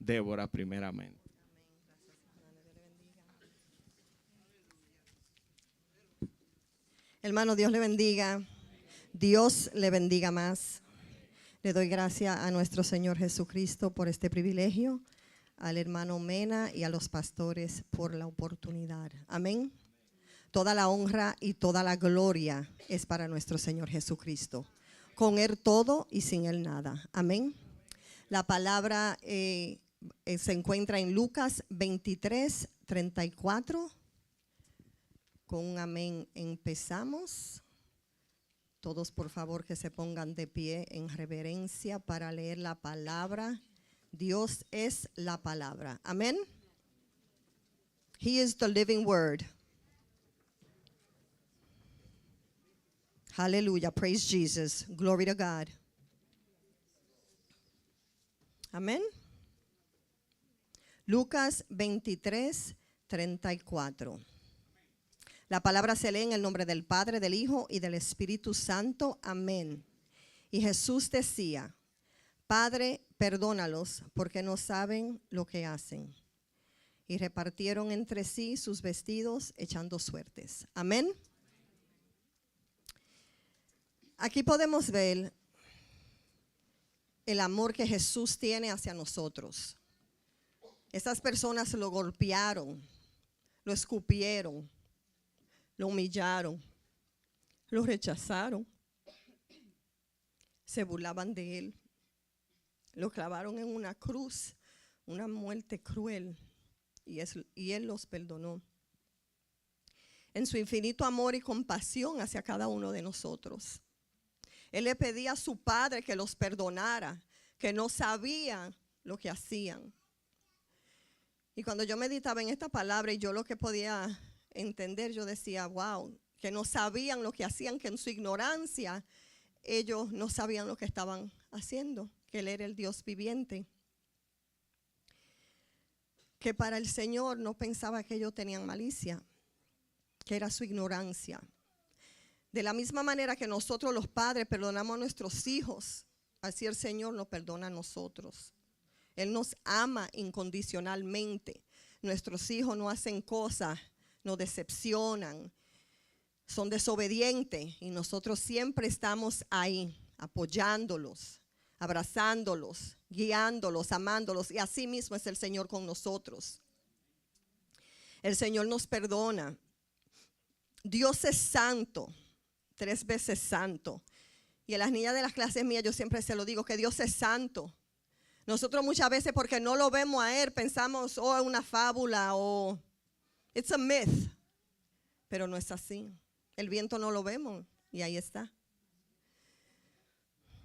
Débora primeramente. Hermano, Dios le bendiga. Dios le bendiga más. Le doy gracias a nuestro Señor Jesucristo por este privilegio, al hermano Mena y a los pastores por la oportunidad. Amén. Toda la honra y toda la gloria es para nuestro Señor Jesucristo. Con Él todo y sin Él nada. Amén. La palabra se encuentra en Lucas 23, 34. Con un amén empezamos. Todos por favor que se pongan de pie en reverencia para leer la palabra. Dios es la palabra. Amén. He is the living word. Hallelujah. Praise Jesus. Glory to God. Amén. Lucas 23, 34. La palabra se lee en el nombre del Padre, del Hijo y del Espíritu Santo. Amén. Y Jesús decía: Padre, perdónalos porque no saben lo que hacen. Y repartieron entre sí sus vestidos echando suertes. Amén. Aquí podemos ver el amor que Jesús tiene hacia nosotros. Estas personas lo golpearon, lo escupieron, lo humillaron, lo rechazaron, se burlaban de él, lo clavaron en una cruz, una muerte cruel, y él los perdonó. En su infinito amor y compasión hacia cada uno de nosotros, él le pedía a su Padre que los perdonara, que no sabían lo que hacían. Y cuando yo meditaba en esta palabra y yo lo que podía entender, yo decía, wow, que no sabían lo que hacían, que en su ignorancia ellos no sabían lo que estaban haciendo, que Él era el Dios viviente. Que para el Señor no pensaba que ellos tenían malicia, que era su ignorancia. De la misma manera que nosotros los padres perdonamos a nuestros hijos, así el Señor nos perdona a nosotros. Él nos ama incondicionalmente. Nuestros hijos no hacen cosas, nos decepcionan, son desobedientes y nosotros siempre estamos ahí apoyándolos, abrazándolos, guiándolos, amándolos, y así mismo es el Señor con nosotros. El Señor nos perdona. Dios es santo, 3 veces santo. Y a las niñas de las clases mías yo siempre se lo digo, que Dios es santo. Nosotros muchas veces porque no lo vemos a Él pensamos, oh, es una fábula o it's a myth. Pero no es así. El viento no lo vemos y ahí está.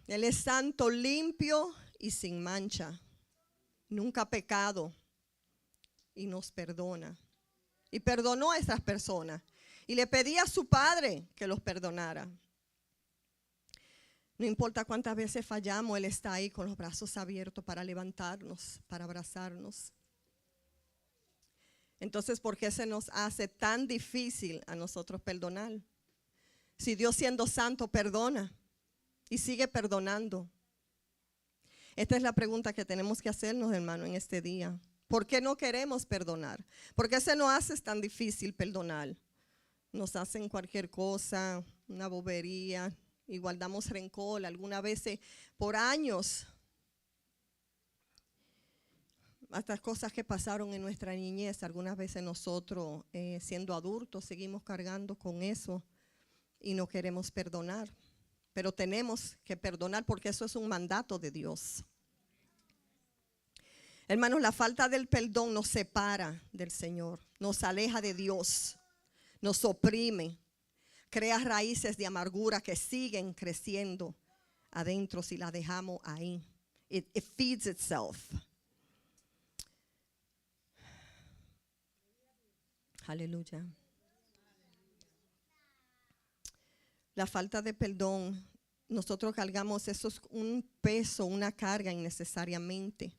Él es santo, limpio y sin mancha. Nunca ha pecado y nos perdona. Y perdonó a esas personas. Y le pedía a su Padre que los perdonara. No importa cuántas veces fallamos, Él está ahí con los brazos abiertos para levantarnos, para abrazarnos. Entonces, ¿por qué se nos hace tan difícil a nosotros perdonar? Si Dios, siendo santo, perdona y sigue perdonando. Esta es la pregunta que tenemos que hacernos, hermano, en este día. ¿Por qué no queremos perdonar? ¿Por qué se nos hace tan difícil perdonar? Nos hacen cualquier cosa, una bobería, y guardamos rencor, algunas veces por años. Hasta cosas que pasaron en nuestra niñez, algunas veces nosotros siendo adultos seguimos cargando con eso y no queremos perdonar. Pero tenemos que perdonar porque eso es un mandato de Dios. Hermanos, la falta del perdón nos separa del Señor, nos aleja de Dios, nos oprime, crea raíces de amargura que siguen creciendo adentro si la dejamos ahí. It feeds itself. Aleluya. La falta de perdón, nosotros cargamos eso, es un peso, una carga innecesariamente.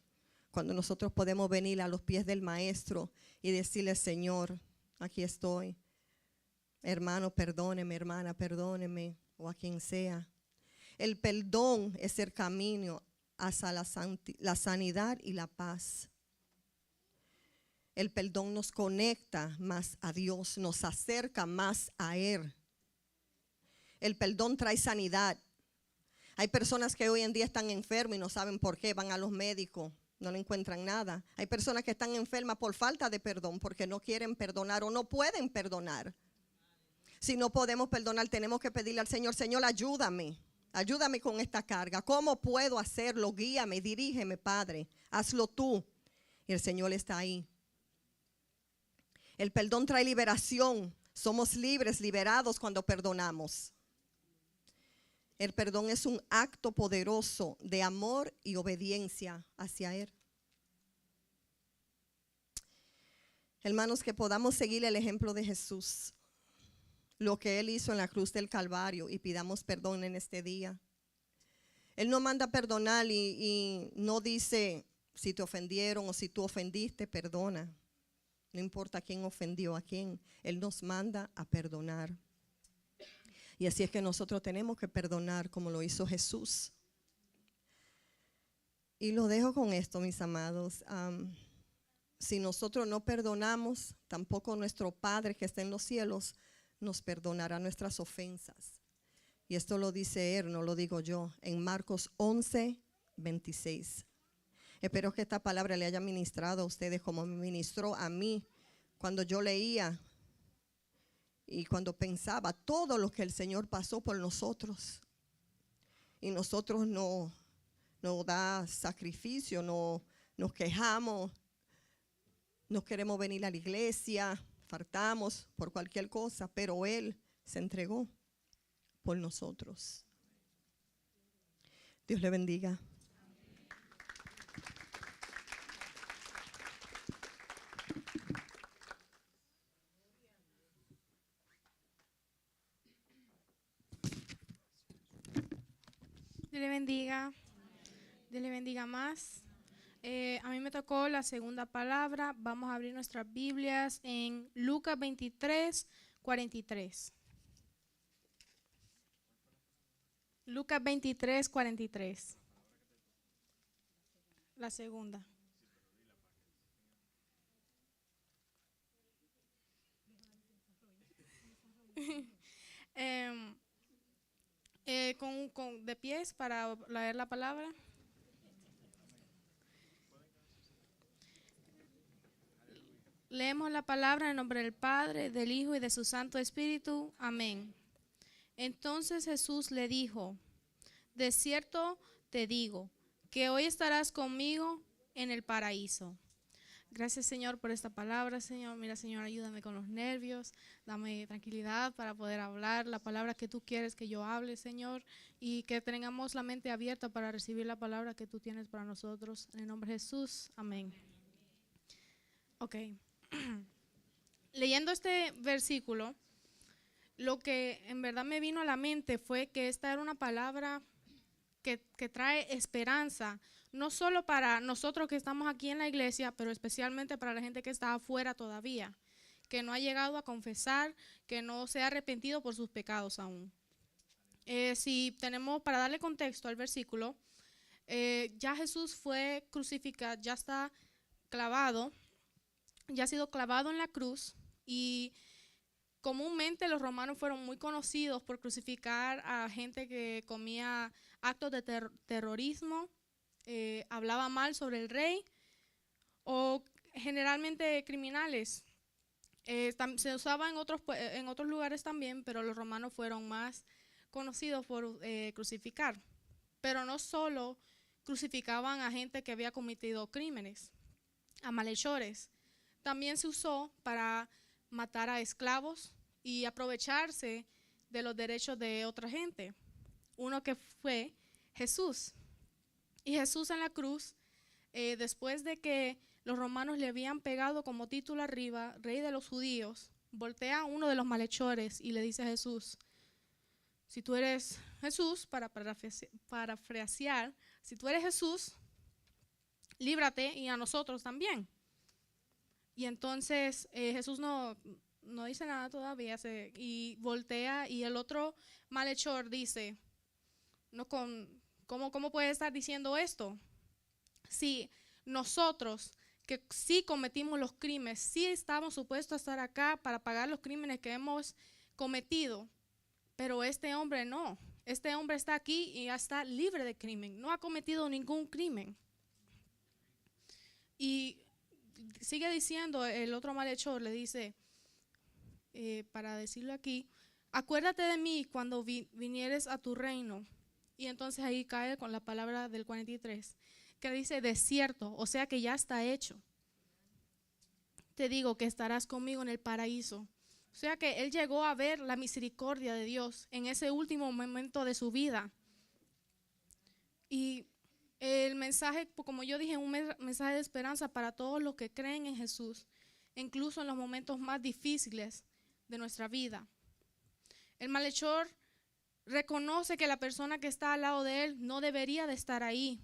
Cuando nosotros podemos venir a los pies del Maestro y decirle, Señor, aquí estoy. Hermano, perdóneme, hermana, perdóneme, o a quien sea. El perdón es el camino hasta la sanidad y la paz. El perdón nos conecta más a Dios, nos acerca más a Él. El perdón trae sanidad. Hay personas que hoy en día están enfermas y no saben por qué, van a los médicos, no le encuentran nada. Hay personas que están enfermas por falta de perdón, porque no quieren perdonar o no pueden perdonar. Si no podemos perdonar, tenemos que pedirle al Señor, Señor, ayúdame. Ayúdame con esta carga. ¿Cómo puedo hacerlo? Guíame, dirígeme, Padre. Hazlo tú. Y el Señor está ahí. El perdón trae liberación. Somos libres, liberados cuando perdonamos. El perdón es un acto poderoso de amor y obediencia hacia Él. Hermanos, que podamos seguir el ejemplo de Jesús, lo que Él hizo en la cruz del Calvario, y pidamos perdón en este día. Él no manda perdonar y no dice si te ofendieron o si tú ofendiste, perdona. No importa quién ofendió a quién, Él nos manda a perdonar. Y así es que nosotros tenemos que perdonar como lo hizo Jesús. Y lo dejo con esto, mis amados. Si nosotros no perdonamos, tampoco nuestro Padre que está en los cielos nos perdonará nuestras ofensas. Y esto lo dice Él, no lo digo yo, en Marcos 11:26. Espero que esta palabra le haya ministrado a ustedes como me ministró a mí cuando yo leía y cuando pensaba todo lo que el Señor pasó por nosotros. Y nosotros no da sacrificio, no nos quejamos, no queremos venir a la iglesia, faltamos por cualquier cosa, pero Él se entregó por nosotros. Dios le bendiga. Dios le bendiga. Dios le bendiga más. A mí me tocó la segunda palabra. Vamos a abrir nuestras Biblias en Lucas 23:43. Lucas 23:43. La segunda. De pies para leer la palabra. Leemos la palabra en nombre del Padre, del Hijo y de su Santo Espíritu. Amén. Entonces Jesús le dijo: de cierto te digo, que hoy estarás conmigo en el paraíso. Gracias, Señor, por esta palabra, Señor. Mira, Señor, ayúdame con los nervios. Dame tranquilidad para poder hablar la palabra que tú quieres que yo hable, Señor. Y que tengamos la mente abierta para recibir la palabra que tú tienes para nosotros. En el nombre de Jesús, amén. Ok. Leyendo este versículo, lo que en verdad me vino a la mente fue que esta era una palabra que trae esperanza, no solo para nosotros que estamos aquí en la iglesia, pero especialmente para la gente que está afuera todavía, que no ha llegado a confesar, que no se ha arrepentido por sus pecados aún. Si tenemos, para darle contexto al versículo, ya Jesús fue crucificado, ya está clavado, ya ha sido clavado en la cruz, y comúnmente los romanos fueron muy conocidos por crucificar a gente que comía actos de terrorismo, hablaba mal sobre el rey, o generalmente criminales. Se usaba en otros lugares también, pero los romanos fueron más conocidos por crucificar. Pero no solo crucificaban a gente que había cometido crímenes, a malhechores. También se usó para matar a esclavos y aprovecharse de los derechos de otra gente. Uno que fue Jesús. Y Jesús en la cruz, después de que los romanos le habían pegado como título arriba, rey de los judíos, voltea a uno de los malhechores y le dice a Jesús: si tú eres Jesús, para parafrasear, si tú eres Jesús, líbrate y a nosotros también. Y entonces Jesús no dice nada todavía, y voltea, y el otro malhechor dice, no con ¿Cómo puede estar diciendo esto? Si nosotros, que sí cometimos los crímenes, sí estamos supuestos a estar acá para pagar los crímenes que hemos cometido, pero este hombre no. Este hombre está aquí y ya está libre de crimen, no ha cometido ningún crimen. Y sigue diciendo, el otro malhechor le dice, para decirlo aquí, acuérdate de mí cuando vinieres a tu reino. Y entonces ahí cae con la palabra del 43, que dice de cierto, o sea que ya está hecho. Te digo que estarás conmigo en el paraíso. O sea que él llegó a ver la misericordia de Dios en ese último momento de su vida. Y el mensaje, como yo dije, un mensaje de esperanza para todos los que creen en Jesús, incluso en los momentos más difíciles de nuestra vida. El malhechor reconoce que la persona que está al lado de él no debería de estar ahí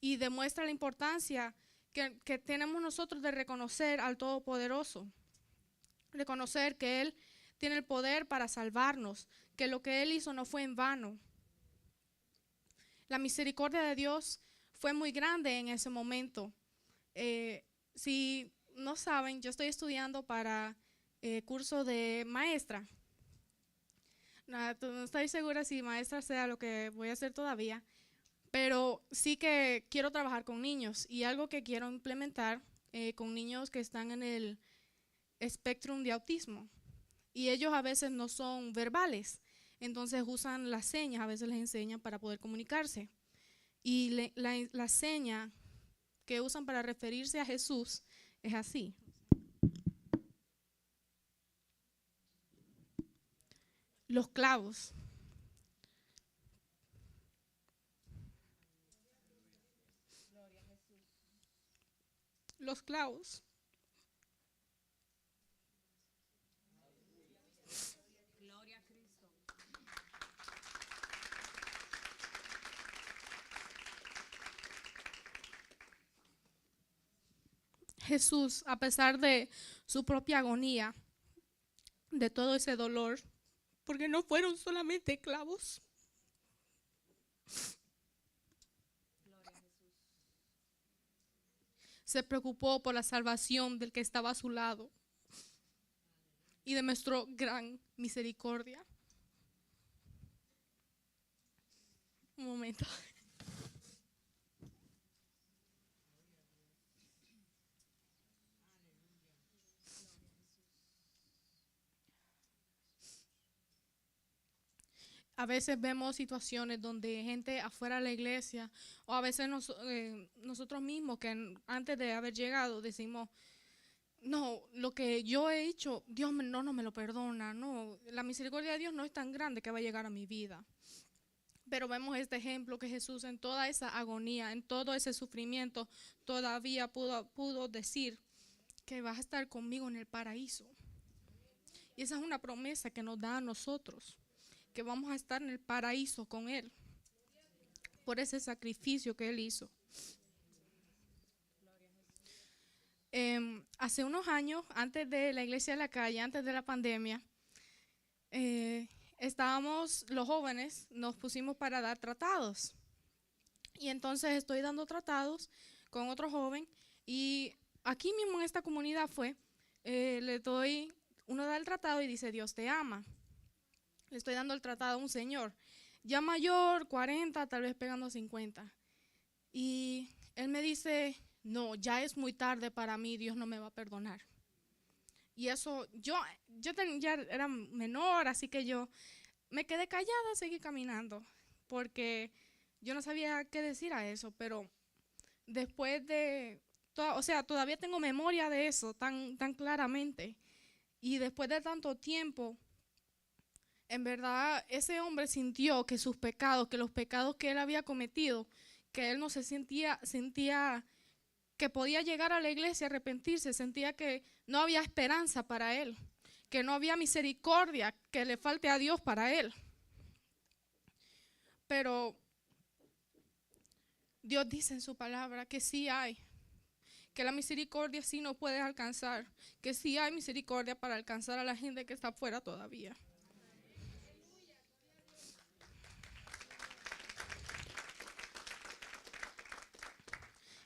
y demuestra la importancia que tenemos nosotros de reconocer al Todopoderoso, reconocer que Él tiene el poder para salvarnos, que lo que Él hizo no fue en vano. La misericordia de Dios fue muy grande en ese momento. Si no saben, yo estoy estudiando para curso de maestra. No estoy segura si maestra sea lo que voy a hacer todavía, pero sí que quiero trabajar con niños y algo que quiero implementar con niños que están en el espectro de autismo y ellos a veces no son verbales, entonces usan las señas, a veces les enseñan para poder comunicarse y la seña que usan para referirse a Jesús es así. Los clavos. Los clavos. Gloria a Cristo. Jesús, a pesar de su propia agonía, de todo ese dolor, porque no fueron solamente clavos. Se preocupó por la salvación del que estaba a su lado y demostró gran misericordia. Un momento. A veces vemos situaciones donde gente afuera de la iglesia o a veces nosotros mismos que antes de haber llegado decimos, no, lo que yo he hecho, Dios no me lo perdona, no, la misericordia de Dios no es tan grande que va a llegar a mi vida. Pero vemos este ejemplo que Jesús en toda esa agonía, en todo ese sufrimiento, todavía pudo decir que vas a estar conmigo en el paraíso. Y esa es una promesa que nos da a nosotros, que vamos a estar en el paraíso con Él, por ese sacrificio que Él hizo. Hace unos años, antes de la iglesia de la calle, antes de la pandemia, estábamos los jóvenes, nos pusimos para dar tratados. Y entonces estoy dando tratados con otro joven y aquí mismo en esta comunidad uno da el tratado y dice Dios te ama. Le estoy dando el tratado a un señor, ya mayor, 40, tal vez pegando a 50. Y él me dice, no, ya es muy tarde para mí, Dios no me va a perdonar. Y eso, yo ya era menor, así que yo me quedé callada, seguí caminando, porque yo no sabía qué decir a eso, pero después todavía tengo memoria de eso tan claramente. Y después de tanto tiempo, en verdad, ese hombre sintió que sus pecados, que los pecados que él había cometido, que él no se sentía que podía llegar a la iglesia, arrepentirse, sentía que no había esperanza para él, que no había misericordia, que le falte a Dios para él. Pero Dios dice en su palabra que sí hay, que la misericordia sí nos puede alcanzar, que sí hay misericordia para alcanzar a la gente que está afuera todavía.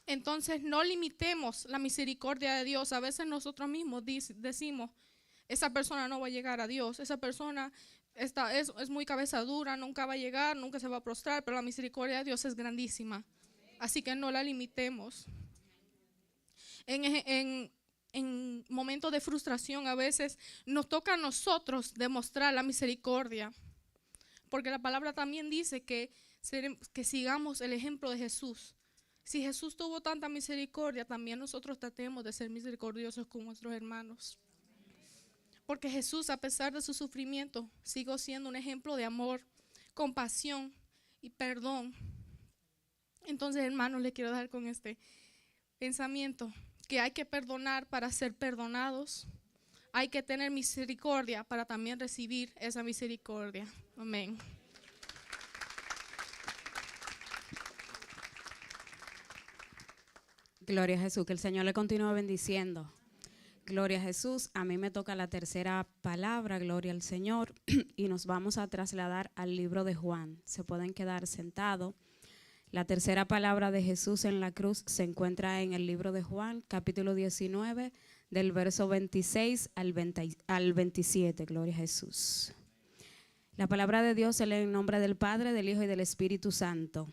Entonces no limitemos la misericordia de Dios. A veces nosotros mismos decimos, esa persona no va a llegar a Dios, esa persona es muy cabeza dura, nunca va a llegar, nunca se va a prostrar, pero la misericordia de Dios es grandísima. Así que no la limitemos. En momentos de frustración a veces nos toca a nosotros demostrar la misericordia, porque la palabra también dice que sigamos el ejemplo de Jesús. Si Jesús tuvo tanta misericordia, también nosotros tratemos de ser misericordiosos con nuestros hermanos. Porque Jesús, a pesar de su sufrimiento, siguió siendo un ejemplo de amor, compasión y perdón. Entonces, hermanos, les quiero dar con este pensamiento que hay que perdonar para ser perdonados. Hay que tener misericordia para también recibir esa misericordia. Amén. Gloria a Jesús, que el Señor le continúe bendiciendo. Gloria a Jesús. A mí me toca la tercera palabra, gloria al Señor, y nos vamos a trasladar al libro de Juan. Se pueden quedar sentados. La tercera palabra de Jesús en la cruz se encuentra en el libro de Juan, capítulo 19, del verso 26 al 27. Gloria a Jesús. La palabra de Dios se lee en nombre del Padre, del Hijo y del Espíritu Santo.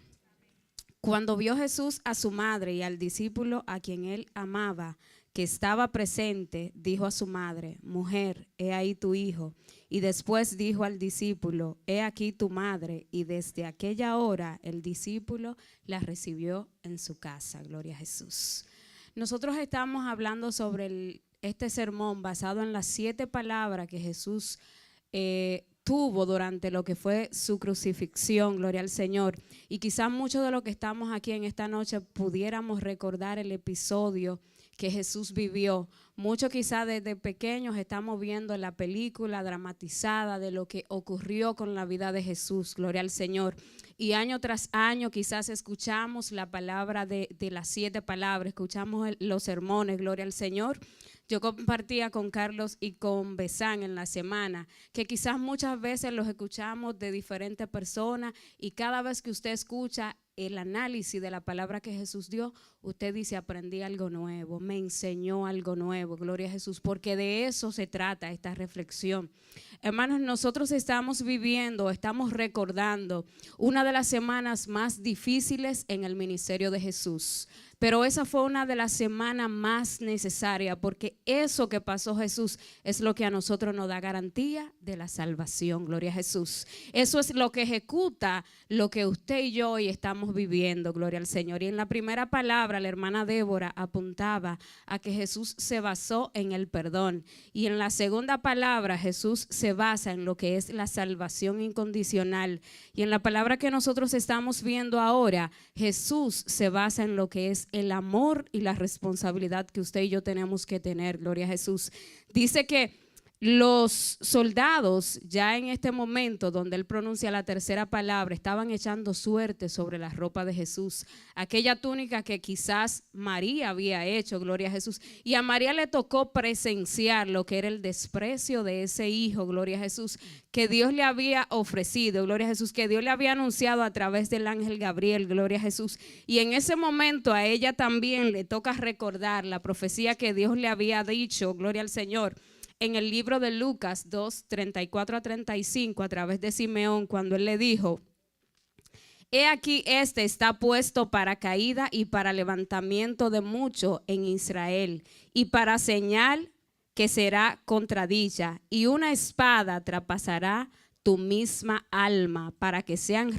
Cuando vio Jesús a su madre y al discípulo a quien él amaba, que estaba presente, dijo a su madre: mujer, he ahí tu hijo. Y después dijo al discípulo: he aquí tu madre. Y desde aquella hora el discípulo la recibió en su casa. Gloria a Jesús. Nosotros estamos hablando sobre este sermón basado en las 7 palabras que Jesús tuvo durante lo que fue su crucifixión, gloria al Señor. Y quizás muchos de los que estamos aquí en esta noche pudiéramos recordar el episodio que Jesús vivió. Muchos quizás desde pequeños estamos viendo la película dramatizada de lo que ocurrió con la vida de Jesús, gloria al Señor. Y año tras año quizás escuchamos la palabra de las 7 palabras, escuchamos los sermones, gloria al Señor. Yo compartía con Carlos y con Besán en la semana que quizás muchas veces los escuchamos de diferentes personas y cada vez que usted escucha el análisis de la palabra que Jesús dio, usted dice: aprendí algo nuevo, me enseñó algo nuevo, gloria a Jesús, porque de eso se trata esta reflexión. Hermanos, nosotros estamos recordando una de las semanas más difíciles en el ministerio de Jesús. Pero esa fue una de las semanas más necesarias, porque eso que pasó Jesús es lo que a nosotros nos da garantía de la salvación, gloria a Jesús. Eso es lo que ejecuta lo que usted y yo hoy estamos viviendo, gloria al Señor. Y en la primera palabra, la hermana Débora apuntaba a que Jesús se basó en el perdón. Y en la segunda palabra, Jesús se basa en lo que es la salvación incondicional. Y en la palabra que nosotros estamos viendo ahora, Jesús se basa en lo que es el amor y la responsabilidad que usted y yo tenemos que tener, gloria a Jesús. Dice que los soldados ya en este momento donde él pronuncia la tercera palabra estaban echando suerte sobre la ropa de Jesús, aquella túnica que quizás María había hecho, gloria a Jesús, y a María le tocó presenciar lo que era el desprecio de ese hijo, gloria a Jesús, que Dios le había ofrecido, gloria a Jesús, que Dios le había anunciado a través del ángel Gabriel, gloria a Jesús, y en ese momento a ella también le toca recordar la profecía que Dios le había dicho, gloria al Señor, en el libro de Lucas 2, 34 a 35, a través de Simeón, cuando él le dijo: he aquí este está puesto para caída y para levantamiento de mucho en Israel, y para señal que será contradicha, y una espada traspasará tu misma alma, para que sean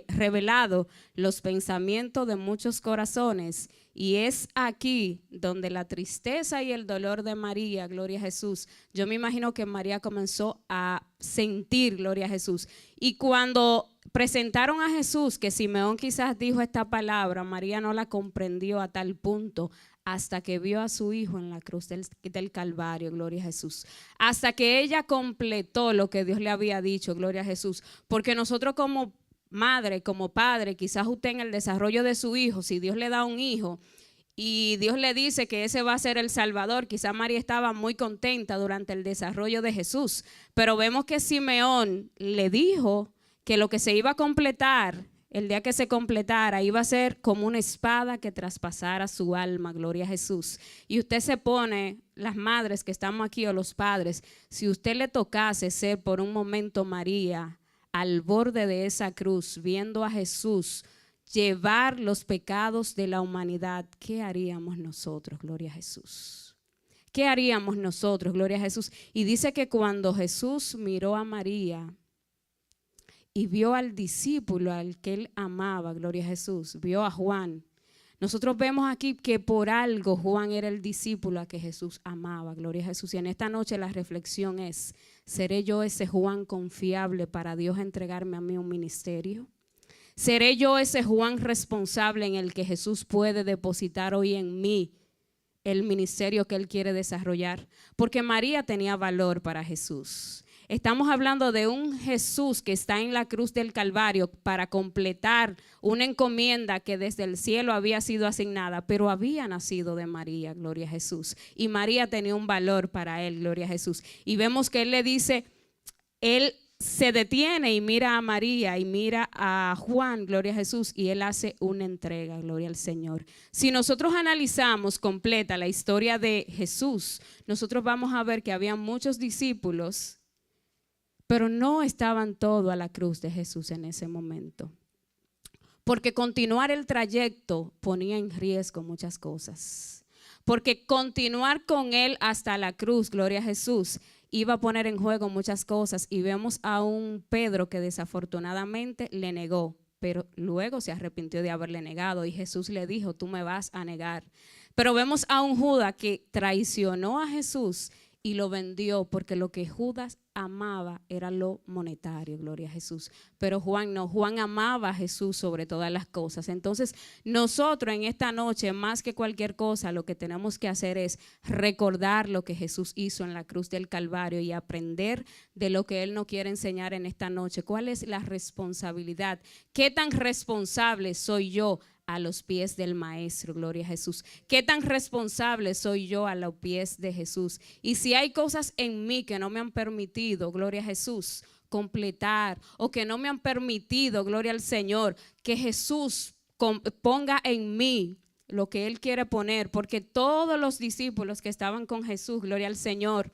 revelados los pensamientos de muchos corazones. Y es aquí donde la tristeza y el dolor de María, gloria a Jesús, yo me imagino que María comenzó a sentir, gloria a Jesús. Y cuando presentaron a Jesús, que Simeón quizás dijo esta palabra, María no la comprendió a tal punto hasta que vio a su hijo en la cruz del Calvario, gloria a Jesús. Hasta que ella completó lo que Dios le había dicho, gloria a Jesús. Porque nosotros como madre, como padre, quizás usted en el desarrollo de su hijo, si Dios le da un hijo y Dios le dice que ese va a ser el Salvador, quizás María estaba muy contenta durante el desarrollo de Jesús, pero vemos que Simeón le dijo que lo que se iba a completar el día que se completara, iba a ser como una espada que traspasara su alma, gloria a Jesús. Y usted se pone, las madres que estamos aquí o los padres, si usted le tocase ser por un momento María al borde de esa cruz, viendo a Jesús llevar los pecados de la humanidad, ¿qué haríamos nosotros, gloria a Jesús? ¿Qué haríamos nosotros, gloria a Jesús? Y dice que cuando Jesús miró a María y vio al discípulo al que él amaba, gloria a Jesús, vio a Juan. Nosotros vemos aquí que por algo Juan era el discípulo a que Jesús amaba, gloria a Jesús. Y en esta noche la reflexión es, ¿seré yo ese Juan confiable para Dios entregarme a mí un ministerio? ¿Seré yo ese Juan responsable en el que Jesús puede depositar hoy en mí el ministerio que Él quiere desarrollar? Porque María tenía valor para Jesús. Estamos hablando de un Jesús que está en la cruz del Calvario para completar una encomienda que desde el cielo había sido asignada, pero había nacido de María, gloria a Jesús. Y María tenía un valor para Él, gloria a Jesús. Y vemos que Él le dice, Él se detiene y mira a María y mira a Juan, gloria a Jesús, y Él hace una entrega, gloria al Señor. Si nosotros analizamos completa la historia de Jesús, nosotros vamos a ver que había muchos discípulos, pero no estaban todos a la cruz de Jesús en ese momento. Porque continuar el trayecto ponía en riesgo muchas cosas. Porque continuar con Él hasta la cruz, gloria a Jesús, iba a poner en juego muchas cosas. Y vemos a un Pedro que desafortunadamente le negó, pero luego se arrepintió de haberle negado. Y Jesús le dijo, tú me vas a negar. Pero vemos a un Judas que traicionó a Jesús y lo vendió, porque lo que Judas amaba era lo monetario, gloria a Jesús. Pero Juan no, Juan amaba a Jesús sobre todas las cosas. Entonces nosotros en esta noche, más que cualquier cosa, lo que tenemos que hacer es recordar lo que Jesús hizo en la cruz del Calvario y aprender de lo que Él nos quiere enseñar en esta noche. ¿Cuál es la responsabilidad? ¿Qué tan responsable soy yo a los pies del Maestro, gloria a Jesús? ¿Qué tan responsable soy yo a los pies de Jesús? Y si hay cosas en mí que no me han permitido, gloria a Jesús, completar, o que no me han permitido, gloria al Señor, que Jesús ponga en mí lo que Él quiere poner, porque todos los discípulos que estaban con Jesús, gloria al Señor,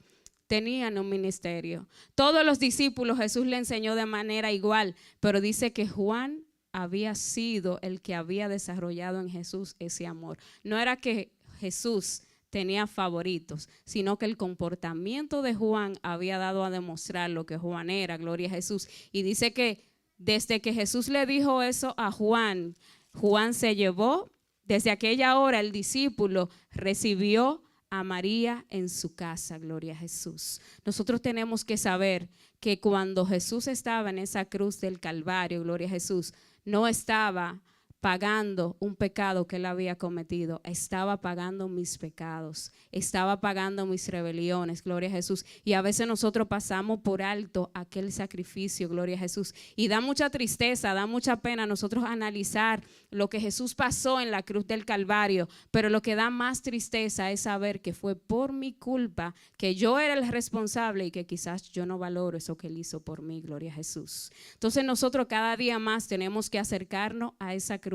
tenían un ministerio. Todos los discípulos Jesús le enseñó de manera igual, pero dice que Juan había sido el que había desarrollado en Jesús ese amor. No era que Jesús tenía favoritos, sino que el comportamiento de Juan había dado a demostrar lo que Juan era, gloria a Jesús. Y dice que desde que Jesús le dijo eso a Juan, Juan se llevó, desde aquella hora el discípulo recibió a María en su casa, gloria a Jesús. Nosotros tenemos que saber que cuando Jesús estaba en esa cruz del Calvario, gloria a Jesús, no estaba pagando un pecado que Él había cometido, estaba pagando mis pecados, estaba pagando mis rebeliones, gloria a Jesús. Y a veces nosotros pasamos por alto aquel sacrificio, gloria a Jesús. Y da mucha tristeza, da mucha pena nosotros analizar lo que Jesús pasó en la cruz del Calvario, pero lo que da más tristeza es saber que fue por mi culpa, que yo era el responsable y que quizás yo no valoro eso que Él hizo por mí, gloria a Jesús. Entonces nosotros cada día más tenemos que acercarnos a esa cruz.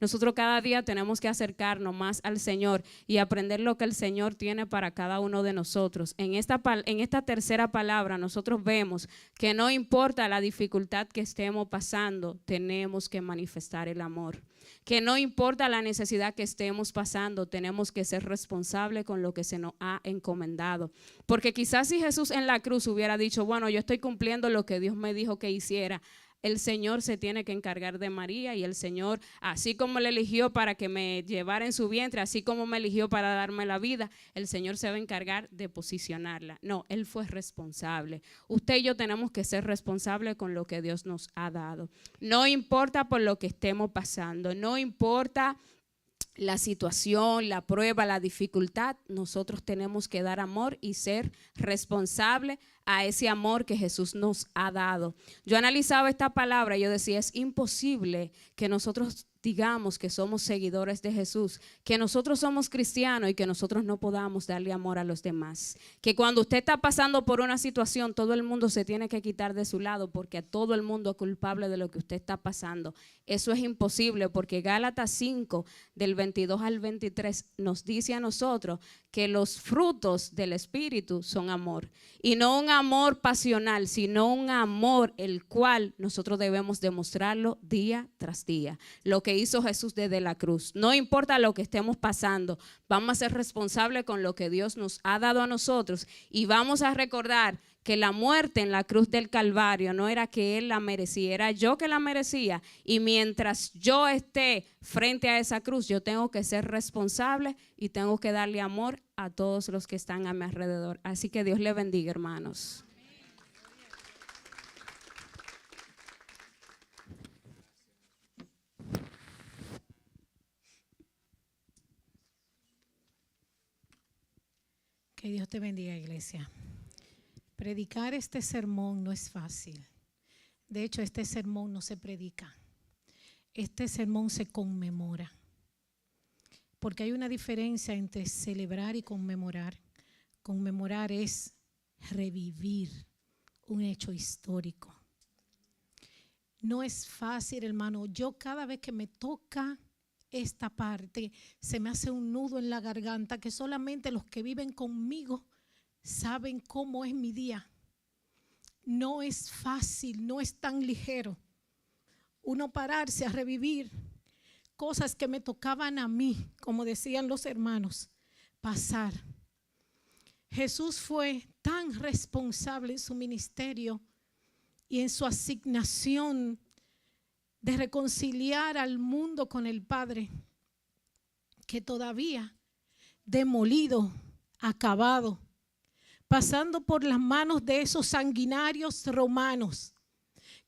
Nosotros cada día tenemos que acercarnos más al Señor y aprender lo que el Señor tiene para cada uno de nosotros. En esta tercera palabra nosotros vemos que no importa la dificultad que estemos pasando, tenemos que manifestar el amor. Que no importa la necesidad que estemos pasando, tenemos que ser responsables con lo que se nos ha encomendado. Porque quizás si Jesús en la cruz hubiera dicho, bueno, yo estoy cumpliendo lo que Dios me dijo que hiciera, el Señor se tiene que encargar de María, y el Señor, así como le eligió para que me llevara en su vientre, así como me eligió para darme la vida, el Señor se va a encargar de posicionarla. No, Él fue responsable. Usted y yo tenemos que ser responsables con lo que Dios nos ha dado. No importa por lo que estemos pasando, no importa la situación, la prueba, la dificultad, nosotros tenemos que dar amor y ser responsables a ese amor que Jesús nos ha dado. Yo analizaba esta palabra y yo decía, es imposible que nosotros digamos que somos seguidores de Jesús, que nosotros somos cristianos y que nosotros no podamos darle amor a los demás. Que cuando usted está pasando por una situación, todo el mundo se tiene que quitar de su lado porque a todo el mundo es culpable de lo que usted está pasando. Eso es imposible porque Gálatas 5, del 22 al 23, nos dice a nosotros que los frutos del Espíritu son amor. Y no un amor pasional, sino un amor el cual nosotros debemos demostrarlo día tras día. Lo que hizo Jesús desde la cruz. No importa lo que estemos pasando, vamos a ser responsables con lo que Dios nos ha dado a nosotros y vamos a recordar que la muerte en la cruz del Calvario no era que Él la merecía, era yo que la merecía. Y mientras yo esté frente a esa cruz, yo tengo que ser responsable y tengo que darle amor a todos los que están a mi alrededor. Así que Dios le bendiga, hermanos. Que Dios te bendiga, iglesia. Predicar este sermón no es fácil. De hecho, este sermón no se predica. Este sermón se conmemora. Porque hay una diferencia entre celebrar y conmemorar. Conmemorar es revivir un hecho histórico. No es fácil, hermano. Yo cada vez que me toca esta parte, se me hace un nudo en la garganta que solamente los que viven conmigo saben cómo es mi día. No es fácil, no es tan ligero uno pararse a revivir cosas que me tocaban a mí, como decían los hermanos, pasar. Jesús fue tan responsable en su ministerio y en su asignación de reconciliar al mundo con el Padre, que todavía demolido, acabado, pasando por las manos de esos sanguinarios romanos,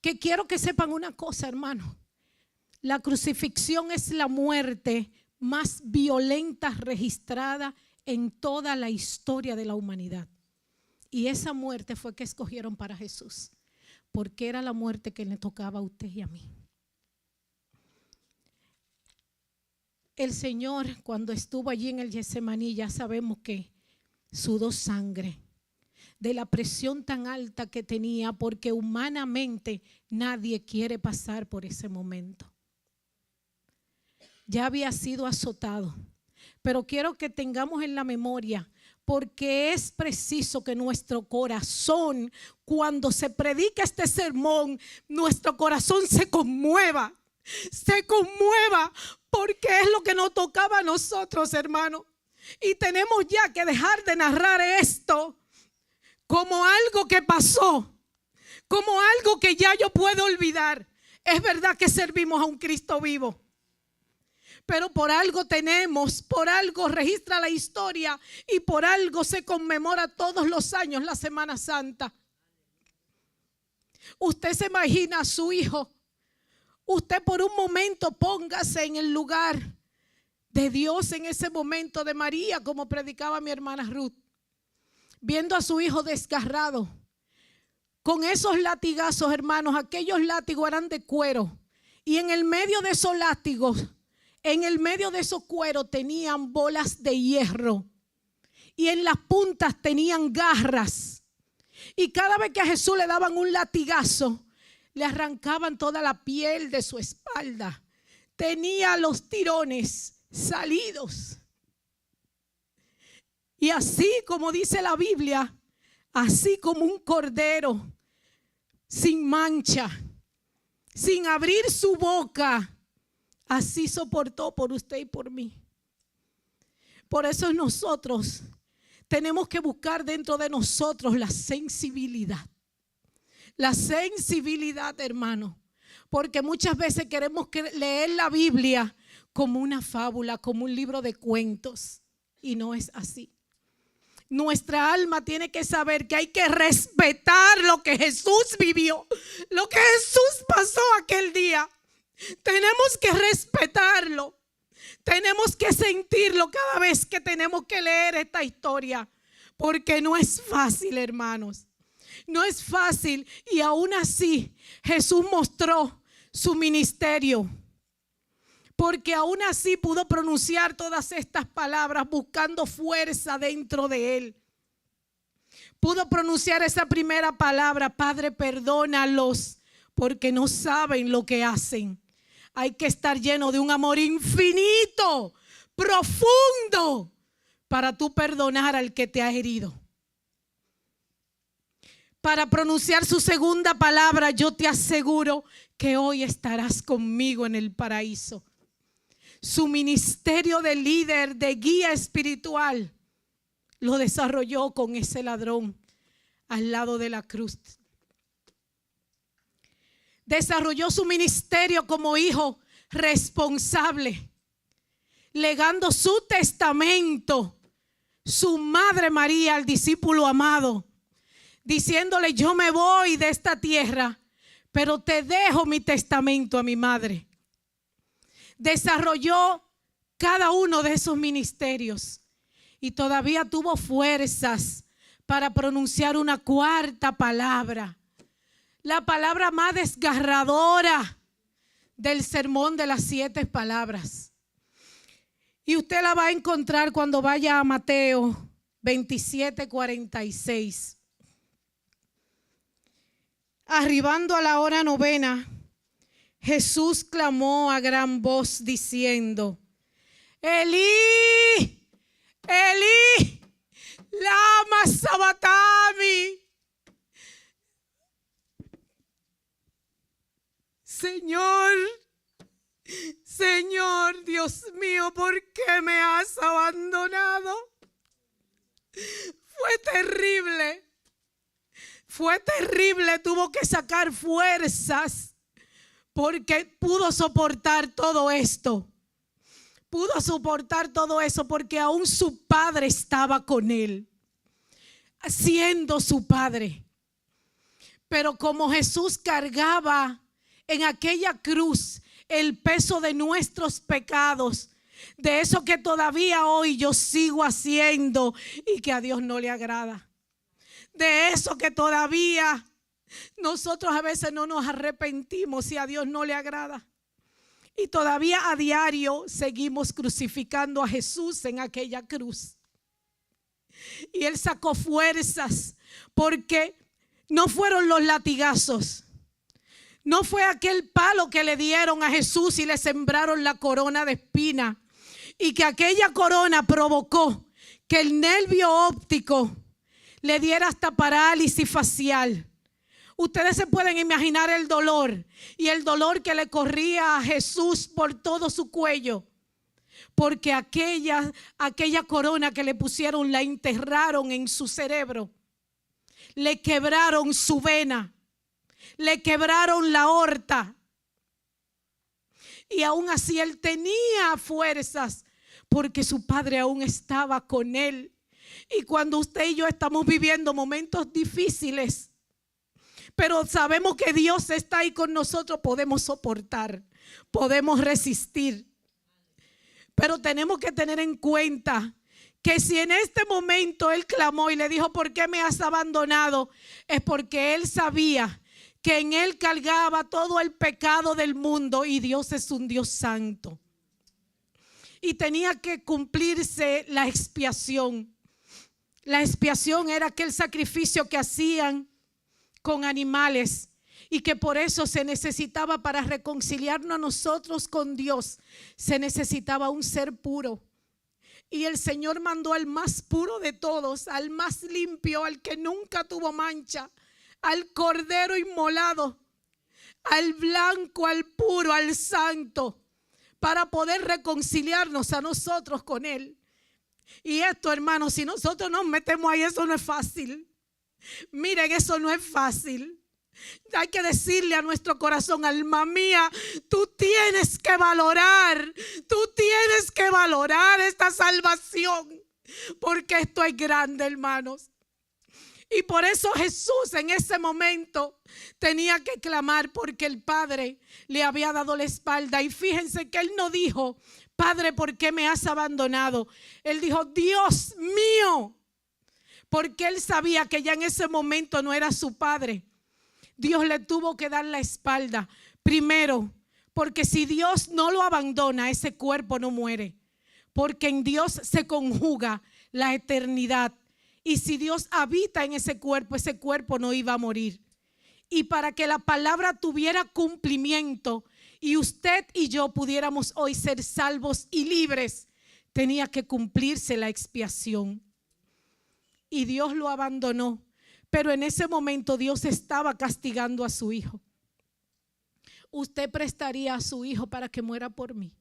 que quiero que sepan una cosa, hermano, la crucifixión es la muerte más violenta registrada en toda la historia de la humanidad. Y esa muerte fue que escogieron para Jesús, porque era la muerte que le tocaba a usted y a mí. El Señor, cuando estuvo allí en el Getsemaní, ya sabemos que sudó sangre de la presión tan alta que tenía, porque humanamente nadie quiere pasar por ese momento. Ya había sido azotado, pero quiero que tengamos en la memoria, porque es preciso que nuestro corazón, cuando se predica este sermón, nuestro corazón se conmueva, porque es lo que nos tocaba a nosotros, hermano. Y tenemos ya que dejar de narrar esto como algo que pasó, como algo que ya yo puedo olvidar. Es verdad que servimos a un Cristo vivo, pero por algo tenemos, por algo registra la historia y por algo se conmemora todos los años la Semana Santa. Usted se imagina a su hijo. Usted por un momento póngase en el lugar de Dios en ese momento, de María, como predicaba mi hermana Ruth, viendo a su hijo desgarrado, con esos latigazos, hermanos. Aquellos látigos eran de cuero y en el medio de esos látigos, en el medio de esos cueros tenían bolas de hierro y en las puntas tenían garras. Y cada vez que a Jesús le daban un latigazo, le arrancaban toda la piel de su espalda. Tenía los tirones salidos. Y así como dice la Biblia, así como un cordero sin mancha, sin abrir su boca, así soportó por usted y por mí. Por eso nosotros tenemos que buscar dentro de nosotros la sensibilidad. La sensibilidad, hermano, porque muchas veces queremos leer la Biblia como una fábula, como un libro de cuentos, y no es así. Nuestra alma tiene que saber que hay que respetar lo que Jesús vivió, lo que Jesús pasó aquel día. Tenemos que respetarlo, tenemos que sentirlo cada vez que tenemos que leer esta historia, porque no es fácil, hermanos. No es fácil. Y aún así Jesús mostró su ministerio. Porque aún así pudo pronunciar todas estas palabras buscando fuerza dentro de él. Pudo pronunciar esa primera palabra: Padre, perdónalos porque no saben lo que hacen. Hay que estar lleno de un amor infinito, profundo, para tú perdonar al que te ha herido. Para pronunciar su segunda palabra: yo te aseguro que hoy estarás conmigo en el paraíso. Su ministerio de líder, de guía espiritual, lo desarrolló con ese ladrón al lado de la cruz. Desarrolló su ministerio como hijo responsable, legando su testamento, su madre María, al discípulo amado, diciéndole: yo me voy de esta tierra, pero te dejo mi testamento a mi madre. Desarrolló cada uno de esos ministerios y todavía tuvo fuerzas para pronunciar una cuarta palabra, la palabra más desgarradora del sermón de las 7 palabras. Y usted la va a encontrar cuando vaya a Mateo 27:46. Arribando a la hora 9, Jesús clamó a gran voz diciendo: Elí, Elí, lama sabactani. Señor, Señor, Dios mío, ¿por qué me has abandonado? Fue terrible. Fue terrible, tuvo que sacar fuerzas porque pudo soportar todo esto. Pudo soportar todo eso porque aún su padre estaba con él, siendo su padre. Pero como Jesús cargaba en aquella cruz el peso de nuestros pecados, de eso que todavía hoy yo sigo haciendo y que a Dios no le agrada. De eso que todavía nosotros a veces no nos arrepentimos y a Dios no le agrada. Y todavía a diario seguimos crucificando a Jesús en aquella cruz. Y Él sacó fuerzas porque no fueron los latigazos. No fue aquel palo que le dieron a Jesús y le sembraron la corona de espina. Y que aquella corona provocó que el nervio óptico le diera hasta parálisis facial. Ustedes se pueden imaginar el dolor y el dolor que le corría a Jesús por todo su cuello. Porque aquella corona que le pusieron la enterraron en su cerebro. Le quebraron su vena. Le quebraron la aorta. Y aún así él tenía fuerzas porque su padre aún estaba con él. Y cuando usted y yo estamos viviendo momentos difíciles, pero sabemos que Dios está ahí con nosotros, podemos soportar, podemos resistir. Pero tenemos que tener en cuenta que si en este momento él clamó y le dijo: ¿por qué me has abandonado? Es porque él sabía que en él cargaba todo el pecado del mundo y Dios es un Dios santo. Y tenía que cumplirse la expiación. La expiación era aquel sacrificio que hacían con animales y que por eso se necesitaba, para reconciliarnos a nosotros con Dios, se necesitaba un ser puro. Y el Señor mandó al más puro de todos, al más limpio, al que nunca tuvo mancha, al cordero inmolado, al blanco, al puro, al santo, para poder reconciliarnos a nosotros con Él. Y esto, hermanos, si nosotros nos metemos ahí, eso no es fácil. Miren, eso no es fácil. Hay que decirle a nuestro corazón: alma mía, tú tienes que valorar esta salvación, porque esto es grande, hermanos. Y por eso Jesús en ese momento tenía que clamar, porque el Padre le había dado la espalda. Y fíjense que Él no dijo: Padre, ¿por qué me has abandonado? Él dijo: Dios mío, porque él sabía que ya en ese momento no era su padre. Dios le tuvo que dar la espalda. Primero, porque si Dios no lo abandona, ese cuerpo no muere. Porque en Dios se conjuga la eternidad. Y si Dios habita en ese cuerpo no iba a morir. Y para que la palabra tuviera cumplimiento y usted y yo pudiéramos hoy ser salvos y libres, tenía que cumplirse la expiación. Y Dios lo abandonó. Pero en ese momento Dios estaba castigando a su hijo. ¿Usted prestaría a su hijo para que muera por mí?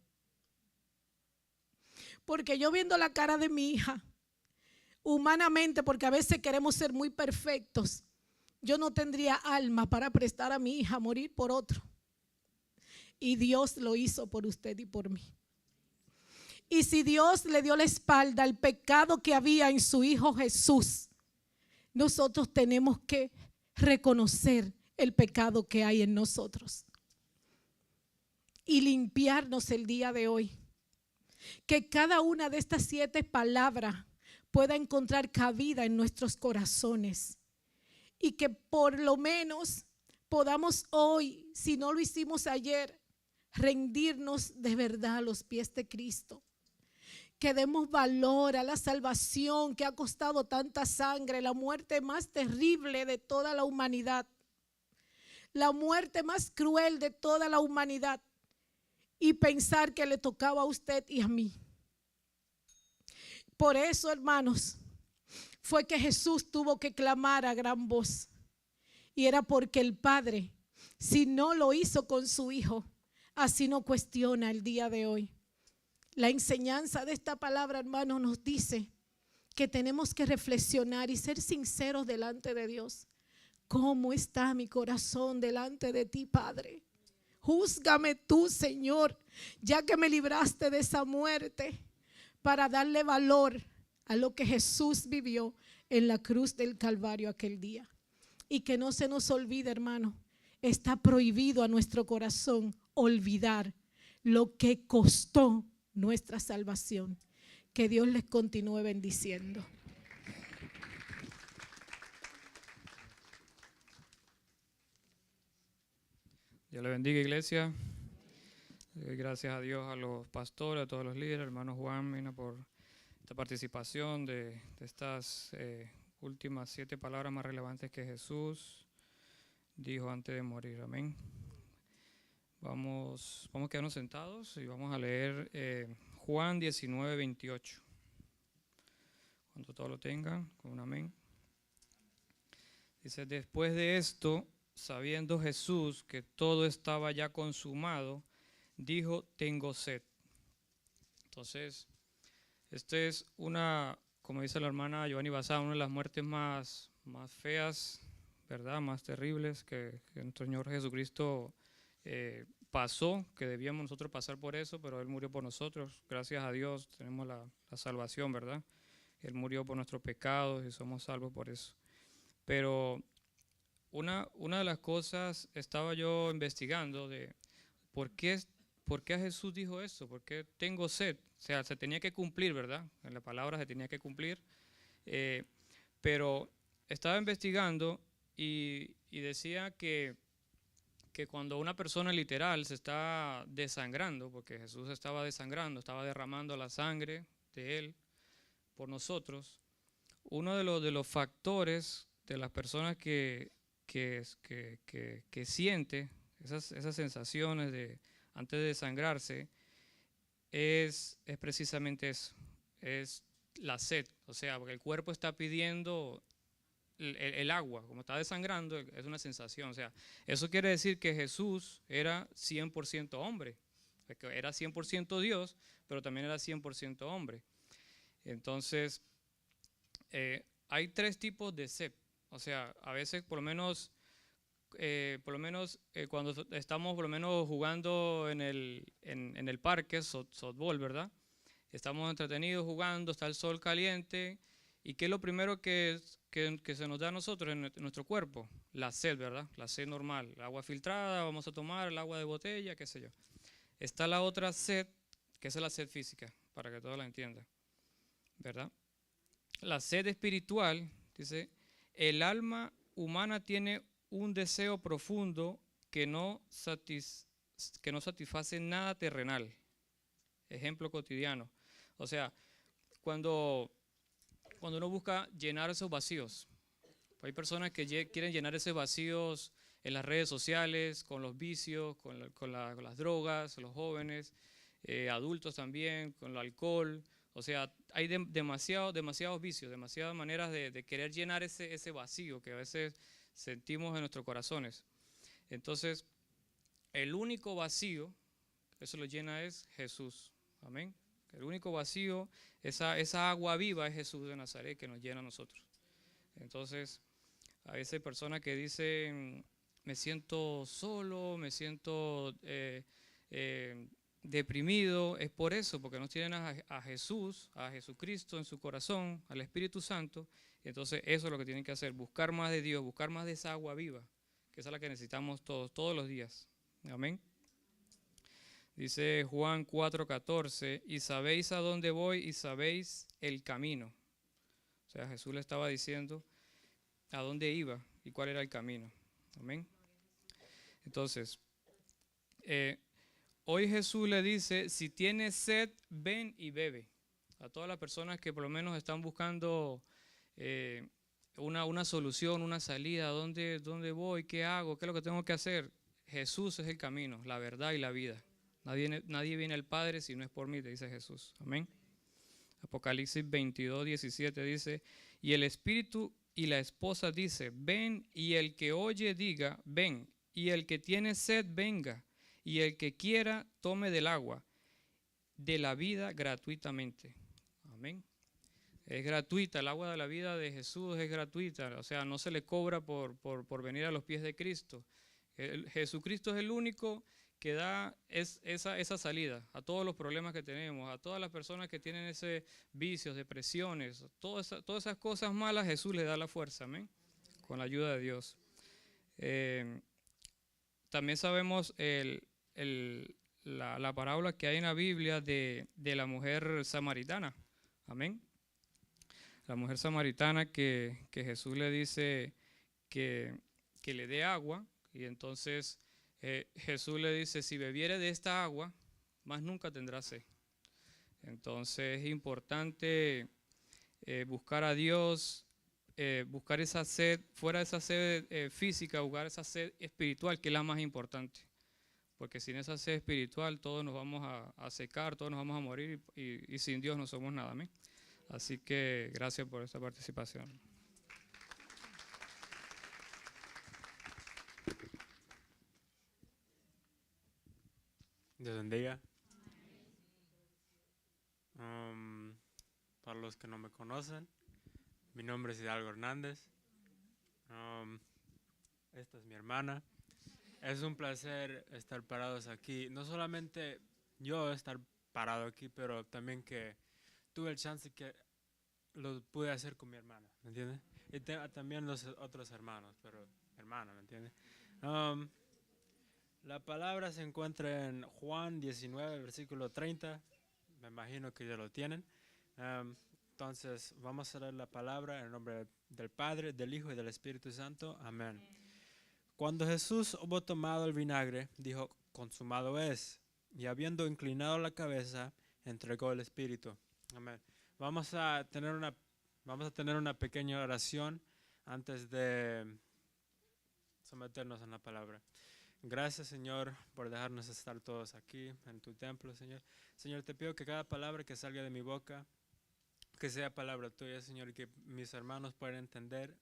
Porque yo viendo la cara de mi hija, humanamente, porque a veces queremos ser muy perfectos, yo no tendría alma para prestar a mi hija a morir por otro. Y Dios lo hizo por usted y por mí. Y si Dios le dio la espalda al pecado que había en su hijo Jesús, nosotros tenemos que reconocer el pecado que hay en nosotros y limpiarnos el día de hoy. Que cada una de estas 7 palabras pueda encontrar cabida en nuestros corazones y que por lo menos podamos hoy, si no lo hicimos ayer, rendirnos de verdad a los pies de Cristo. Que demos valor a la salvación que ha costado tanta sangre, la muerte más terrible de toda la humanidad, la muerte más cruel de toda la humanidad, y pensar que le tocaba a usted y a mí. Por eso, hermanos, fue que Jesús tuvo que clamar a gran voz, y era porque el Padre, si no lo hizo con su Hijo, así no cuestiona el día de hoy. La enseñanza de esta palabra, hermano, nos dice que tenemos que reflexionar y ser sinceros delante de Dios. ¿Cómo está mi corazón delante de ti, Padre? Júzgame tú, Señor, ya que me libraste de esa muerte, para darle valor a lo que Jesús vivió en la cruz del Calvario aquel día. Y que no se nos olvide, hermano, está prohibido a nuestro corazón olvidar lo que costó nuestra salvación. Que Dios les continúe bendiciendo. Dios le bendiga, iglesia. Gracias a Dios, a los pastores, a todos los líderes, hermano Juan, Mina, por esta participación de estas últimas 7 palabras más relevantes que Jesús dijo antes de morir. Amén. Vamos a quedarnos sentados y vamos a leer Juan 19, 28. Cuando todos lo tengan, con un amén. Dice: después de esto, sabiendo Jesús que todo estaba ya consumado, dijo: tengo sed. Entonces, es una, como dice la hermana Giovanni Basada, una de las muertes más feas, ¿verdad? Más terribles que nuestro Señor Jesucristo pasó, que debíamos nosotros pasar por eso, pero Él murió por nosotros. Gracias a Dios tenemos la salvación, ¿verdad? Él murió por nuestros pecados y somos salvos por eso. Pero una de las cosas, estaba yo investigando de por qué a Jesús dijo eso, por qué tengo sed. O sea, se tenía que cumplir, ¿verdad? En la palabra se tenía que cumplir. Pero estaba investigando y decía que cuando una persona literal se está desangrando, porque Jesús estaba desangrando, estaba derramando la sangre de Él por nosotros, uno de los factores de las personas que siente esas sensaciones de antes de desangrarse es precisamente eso, es la sed. O sea, porque el cuerpo está pidiendo el agua, como está desangrando, es una sensación. O sea, eso quiere decir que Jesús era 100% hombre, que era 100% Dios, pero también era 100% hombre. Entonces, hay 3 tipos de sed. O sea, a veces por lo menos cuando estamos por lo menos jugando en el parque, softball, ¿verdad? Estamos entretenidos jugando, está el sol caliente, ¿y qué es lo primero que se nos da a nosotros en nuestro cuerpo? La sed, ¿verdad? La sed normal, el agua filtrada, vamos a tomar el agua de botella, qué sé yo. Está la otra sed, que es la sed física, para que todos la entiendan, ¿verdad? La sed espiritual Dice, el alma humana tiene un deseo profundo que no satisface nada terrenal. Ejemplo cotidiano. O sea, cuando uno busca llenar esos vacíos, hay personas que quieren llenar esos vacíos en las redes sociales, con los vicios, con las drogas, los jóvenes, adultos también, con el alcohol. O sea, hay demasiados vicios, demasiadas maneras de querer llenar ese vacío que a veces sentimos en nuestros corazones. Entonces, el único vacío, eso lo llena es Jesús. Amén. El único vacío, esa agua viva es Jesús de Nazaret que nos llena a nosotros. Entonces, a veces hay personas que dicen, me siento solo, me siento deprimido. Es por eso, porque no tienen a Jesús, a Jesucristo en su corazón, al Espíritu Santo. Entonces, eso es lo que tienen que hacer, buscar más de Dios, buscar más de esa agua viva, que esa es la que necesitamos todos los días. Amén. Dice Juan 4:14, y sabéis a dónde voy y sabéis el camino. O sea, Jesús le estaba diciendo a dónde iba y cuál era el camino. Amén. Entonces, hoy Jesús le dice, si tienes sed, ven y bebe. A todas las personas que por lo menos están buscando una solución, una salida, ¿dónde voy? ¿Qué hago? ¿Qué es lo que tengo que hacer? Jesús es el camino, la verdad y la vida. Nadie viene al Padre si no es por mí, te dice Jesús. Amén. Apocalipsis 22:17 dice, y el Espíritu y la esposa dice, ven, y el que oye diga, ven, y el que tiene sed venga, y el que quiera tome del agua de la vida gratuitamente. Amén. Es gratuita, el agua de la vida de Jesús es gratuita, o sea, no se le cobra por venir a los pies de Cristo. Jesucristo es el único que da esa salida a todos los problemas que tenemos, a todas las personas que tienen ese vicios, depresiones, todas esas cosas malas, Jesús le da la fuerza, amén, con la ayuda de Dios. También sabemos la parábola que hay en la Biblia de la mujer samaritana, amén. La mujer samaritana que Jesús le dice que le dé agua, y entonces Jesús le dice, si bebiere de esta agua, más nunca tendrá sed. Entonces es importante buscar a Dios, buscar esa sed, fuera de esa sed física, buscar esa sed espiritual, que es la más importante. Porque sin esa sed espiritual todos nos vamos a secar, todos nos vamos a morir, y sin Dios no somos nada. ¿Amén? Así que gracias por esta participación. Dios bendiga. Para los que no me conocen, mi nombre es Hidalgo Hernández. Esta es mi hermana. Es un placer estar parados aquí. No solamente yo estar parado aquí, pero también que tuve el chance que lo pude hacer con mi hermana, ¿me entiendes? Y también los otros hermanos, pero hermana, ¿me entiendes? La palabra se encuentra en Juan 19, versículo 30. Me imagino que ya lo tienen. Entonces, vamos a leer la palabra en el nombre del Padre, del Hijo y del Espíritu Santo. Amén. Cuando Jesús hubo tomado el vinagre, dijo, consumado es. Y habiendo inclinado la cabeza, entregó el Espíritu. Amén. Vamos a tener una pequeña oración antes de someternos en la palabra. Gracias, Señor, por dejarnos estar todos aquí en tu templo, Señor. Señor, te pido que cada palabra que salga de mi boca, que sea palabra tuya, Señor, y que mis hermanos puedan entender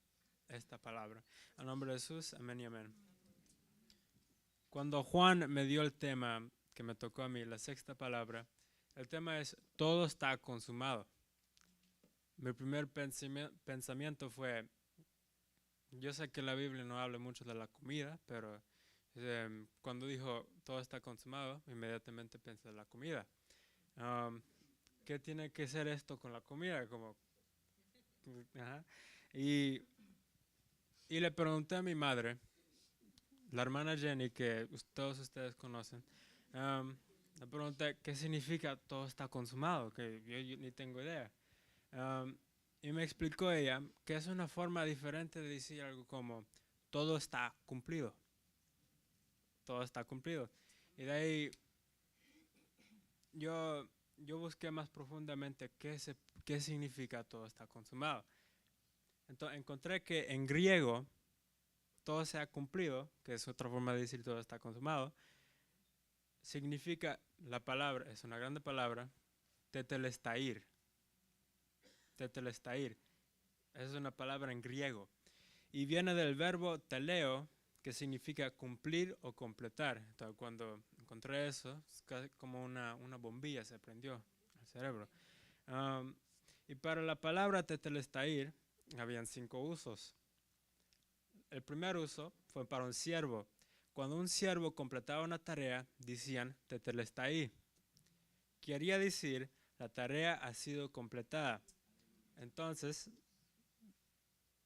esta palabra. En nombre de Jesús, amén y amén. Cuando Juan me dio el tema que me tocó a mí, la sexta palabra, el tema es, todo está consumado. Mi primer pensamiento fue, yo sé que la Biblia no habla mucho de la comida, pero cuando dijo todo está consumado, inmediatamente pensé en la comida. ¿Qué tiene que ser esto con la comida? Y le pregunté a mi madre, la hermana Jenny, que todos ustedes conocen, le pregunté qué significa todo está consumado, que yo ni tengo idea. Y me explicó ella que es una forma diferente de decir algo como, todo está cumplido. Todo está cumplido. Y de ahí yo busqué más profundamente qué significa todo está consumado. Entonces encontré que en griego todo se ha cumplido, que es otra forma de decir todo está consumado, significa la palabra, es una grande palabra, tetelestair. Tetelestair. Es una palabra en griego. Y viene del verbo teleo, que significa cumplir o completar. Entonces, cuando encontré eso, es casi como una bombilla se prendió al cerebro. Y para la palabra tetelestair, habían 5 usos. El primer uso fue para un siervo. Cuando un siervo completaba una tarea, decían tetelestai. Quería decir, la tarea ha sido completada. Entonces,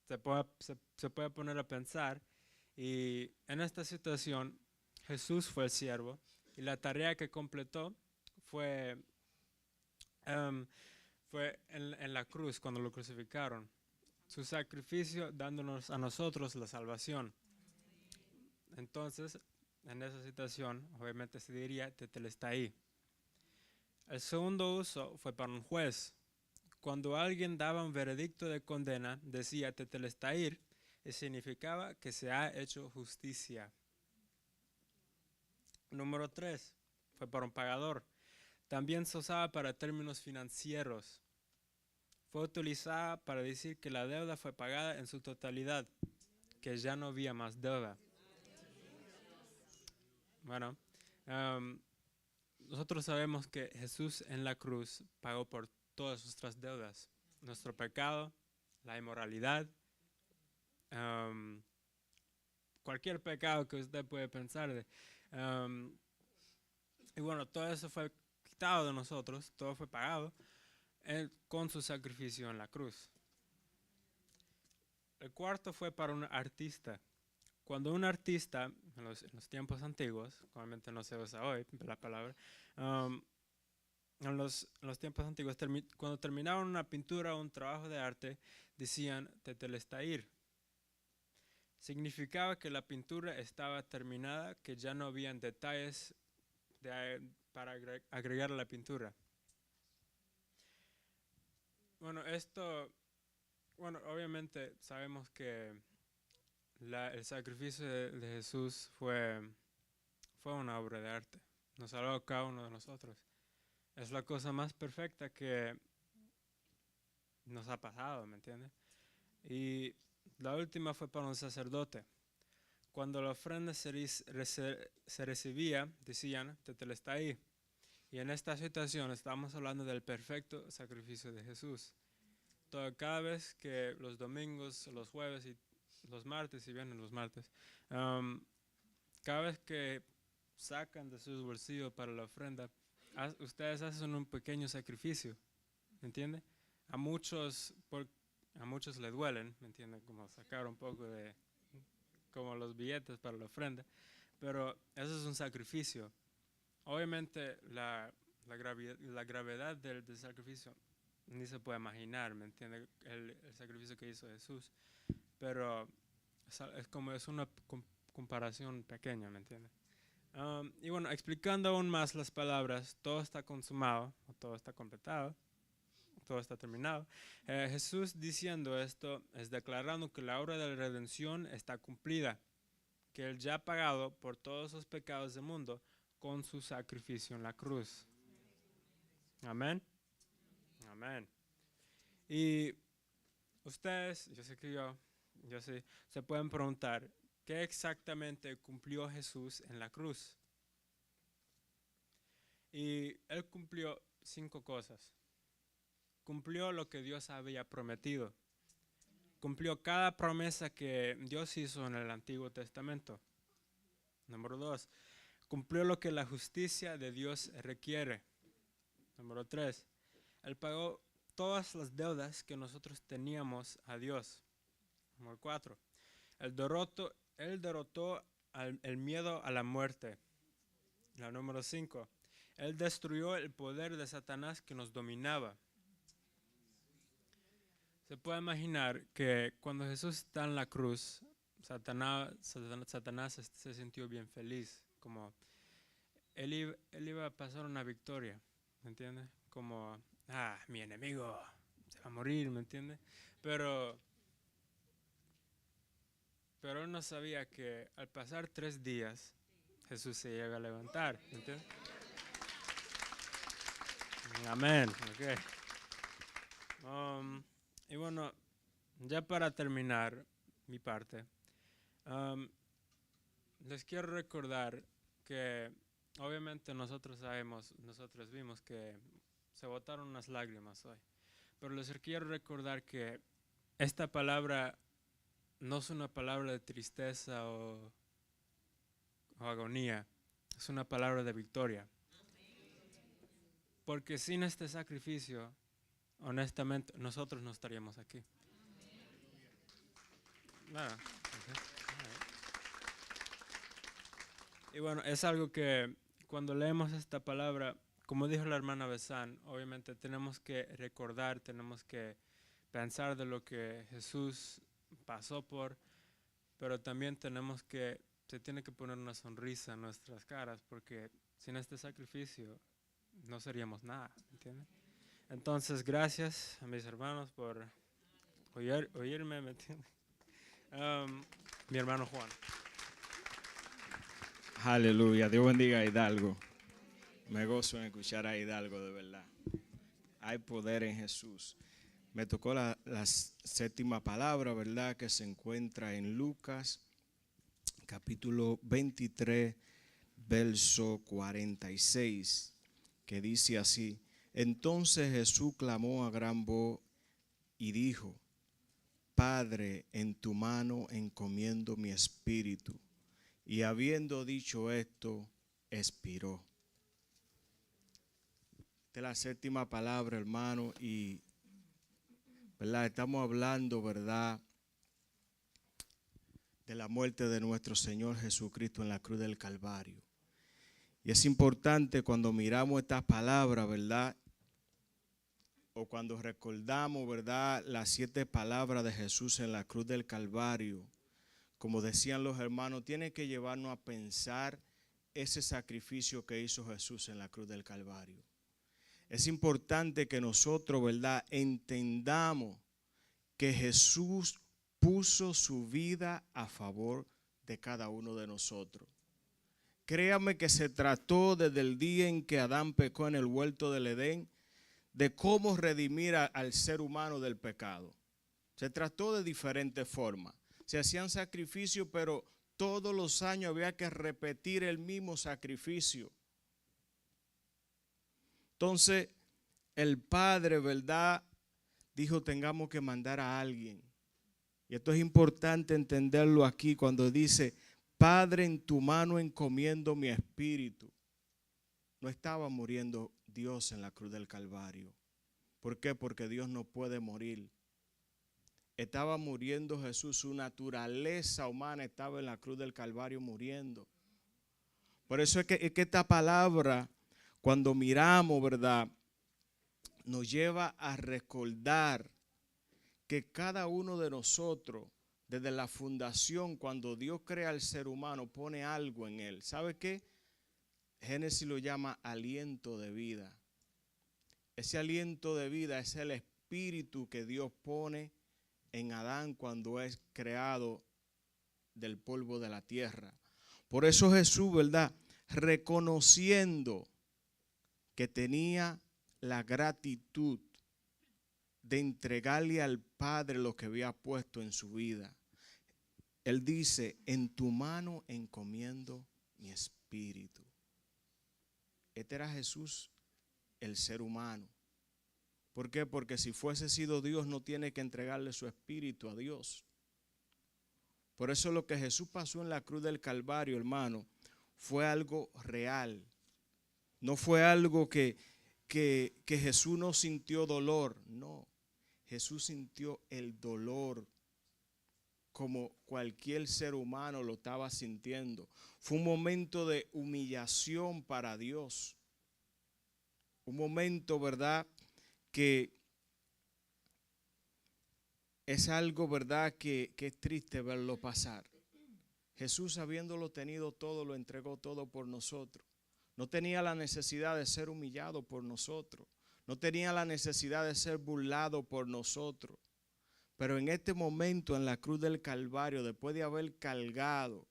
se puede poner a pensar, y en esta situación, Jesús fue el siervo, y la tarea que completó fue en la cruz, cuando lo crucificaron. Su sacrificio dándonos a nosotros la salvación. Entonces, en esa situación, obviamente se diría tetelestai. El segundo uso fue para un juez. Cuando alguien daba un veredicto de condena, decía tetelestair, y significaba que se ha hecho justicia. Número 3 fue para un pagador. También se usaba para términos financieros. Fue utilizada para decir que la deuda fue pagada en su totalidad, que ya no había más deuda. Bueno, nosotros sabemos que Jesús en la cruz pagó por todas nuestras deudas, nuestro pecado, la inmoralidad, cualquier pecado que usted puede pensar de. Y bueno, todo eso fue quitado de nosotros, todo fue pagado con su sacrificio en la cruz. El cuarto fue para un artista. Cuando un artista, en los tiempos antiguos, obviamente no se usa hoy la palabra, en los tiempos antiguos, cuando terminaban una pintura o un trabajo de arte, decían tetelestair. Significaba que la pintura estaba terminada, que ya no habían detalles para agregar a la pintura. Bueno, obviamente sabemos que el sacrificio de Jesús fue una obra de arte. Nos salvó a cada uno de nosotros. Es la cosa más perfecta que nos ha pasado, ¿me entiendes? Y la última fue para un sacerdote. Cuando la ofrenda se recibía, decían, tetelestai. Y en esta situación estamos hablando del perfecto sacrificio de Jesús. Cada vez que los domingos, los jueves y los martes, si vienen los martes, cada vez que sacan de sus bolsillos para la ofrenda, ustedes hacen un pequeño sacrificio, ¿me entiende? A muchos les duelen, ¿me entiende? Como sacar un poco de, como los billetes para la ofrenda, pero eso es un sacrificio. Obviamente la gravedad del sacrificio ni se puede imaginar, ¿me entiende? El sacrificio que hizo Jesús, pero es una comparación pequeña, ¿me entiende? Y bueno, explicando aún más las palabras, todo está consumado, todo está completado, todo está terminado. Jesús diciendo esto es declarando que la obra de la redención está cumplida, que Él ya ha pagado por todos los pecados del mundo con su sacrificio en la cruz. Amén. Amén. Y ustedes, yo sé que se pueden preguntar, ¿qué exactamente cumplió Jesús en la cruz? Y Él cumplió 5 cosas. Cumplió lo que Dios había prometido. Cumplió cada promesa que Dios hizo en el Antiguo Testamento. Número 2, cumplió lo que la justicia de Dios requiere. Número 3, Él pagó todas las deudas que nosotros teníamos a Dios. Número 4, Él derrotó el miedo a la muerte. La número 5, Él destruyó el poder de Satanás que nos dominaba. Se puede imaginar que cuando Jesús está en la cruz, Satanás se sintió bien feliz, como él iba a pasar una victoria, ¿me entiendes? Como, mi enemigo se va a morir, ¿me entiendes? Pero él no sabía que al pasar 3 días, Jesús se llega a levantar, ¿me entiendes? Amén, ok. Y bueno, ya para terminar mi parte, les quiero recordar que obviamente nosotros vimos que se botaron unas lágrimas hoy, pero les quiero recordar que esta palabra no es una palabra de tristeza o agonía, es una palabra de victoria. Porque sin este sacrificio, honestamente, nosotros no estaríamos aquí. Nada. Y bueno, es algo que cuando leemos esta palabra, como dijo la hermana Besán, obviamente tenemos que recordar, tenemos que pensar de lo que Jesús pasó por, pero también se tiene que poner una sonrisa en nuestras caras, porque sin este sacrificio no seríamos nada, ¿entiendes? Entonces, gracias a mis hermanos por oírme, ¿me entiendes? Mi hermano Juan. Aleluya, Dios bendiga a Hidalgo. Me gozo en escuchar a Hidalgo, de verdad. Hay poder en Jesús. Me tocó la 7ª palabra, ¿verdad? Que se encuentra en Lucas, capítulo 23, verso 46, que dice así: entonces Jesús clamó a gran voz y dijo: Padre, en tu mano encomiendo mi espíritu. Y habiendo dicho esto, expiró. Esta es la 7ª palabra, hermano, y ¿verdad? Estamos hablando, ¿verdad?, de la muerte de nuestro Señor Jesucristo en la cruz del Calvario. Y es importante cuando miramos estas palabras, ¿verdad?, o cuando recordamos, ¿verdad?, las 7 palabras de Jesús en la cruz del Calvario, como decían los hermanos, tiene que llevarnos a pensar ese sacrificio que hizo Jesús en la cruz del Calvario. Es importante que nosotros, ¿verdad?, entendamos que Jesús puso su vida a favor de cada uno de nosotros. Créame que se trató desde el día en que Adán pecó en el huerto del Edén, de cómo redimir al ser humano del pecado. Se trató de diferentes formas. Se hacían sacrificios, pero todos los años había que repetir el mismo sacrificio. Entonces, el Padre, ¿verdad?, dijo: tengamos que mandar a alguien. Y esto es importante entenderlo aquí cuando dice: Padre, en tu mano encomiendo mi espíritu. No estaba muriendo Dios en la cruz del Calvario. ¿Por qué? Porque Dios no puede morir. Estaba muriendo Jesús, su naturaleza humana estaba en la cruz del Calvario muriendo. Por eso es que esta palabra, cuando miramos, ¿verdad?, nos lleva a recordar que cada uno de nosotros, desde la fundación, cuando Dios crea al ser humano, pone algo en él. ¿Sabe qué? Génesis lo llama aliento de vida. Ese aliento de vida es el espíritu que Dios pone en Adán cuando es creado del polvo de la tierra. Por eso Jesús, ¿verdad?, reconociendo que tenía la gratitud de entregarle al Padre lo que había puesto en su vida, Él dice: en tu mano encomiendo mi espíritu. Este era Jesús, el ser humano. ¿Por qué? Porque si fuese sido Dios, no tiene que entregarle su espíritu a Dios. Por eso lo que Jesús pasó en la cruz del Calvario, hermano, fue algo real. No fue algo que Jesús no sintió dolor. No, Jesús sintió el dolor como cualquier ser humano lo estaba sintiendo. Fue un momento de humillación para Dios. Un momento, ¿verdad?, que es algo, ¿verdad?, que es triste verlo pasar. Jesús, habiéndolo tenido todo, lo entregó todo por nosotros. No tenía la necesidad de ser humillado por nosotros. No tenía la necesidad de ser burlado por nosotros. Pero en este momento, en la cruz del Calvario, después de haber cargado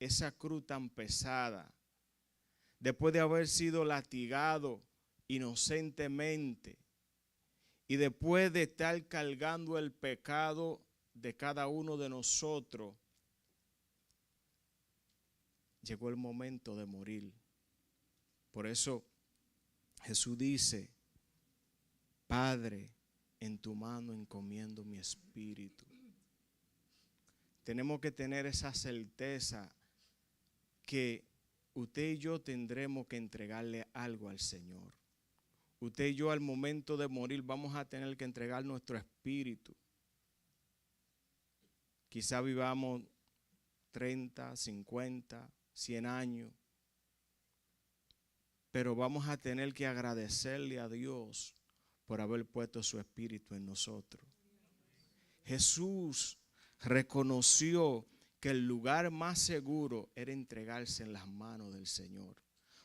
esa cruz tan pesada, después de haber sido latigado inocentemente, y después de estar cargando el pecado de cada uno de nosotros, llegó el momento de morir. Por eso Jesús dice: Padre, en tu mano encomiendo mi espíritu. Tenemos que tener esa certeza que usted y yo tendremos que entregarle algo al Señor. Usted y yo al momento de morir vamos a tener que entregar nuestro espíritu. Quizá vivamos 30, 50, 100 años, pero vamos a tener que agradecerle a Dios por haber puesto su espíritu en nosotros. Jesús reconoció que el lugar más seguro era entregarse en las manos del Señor.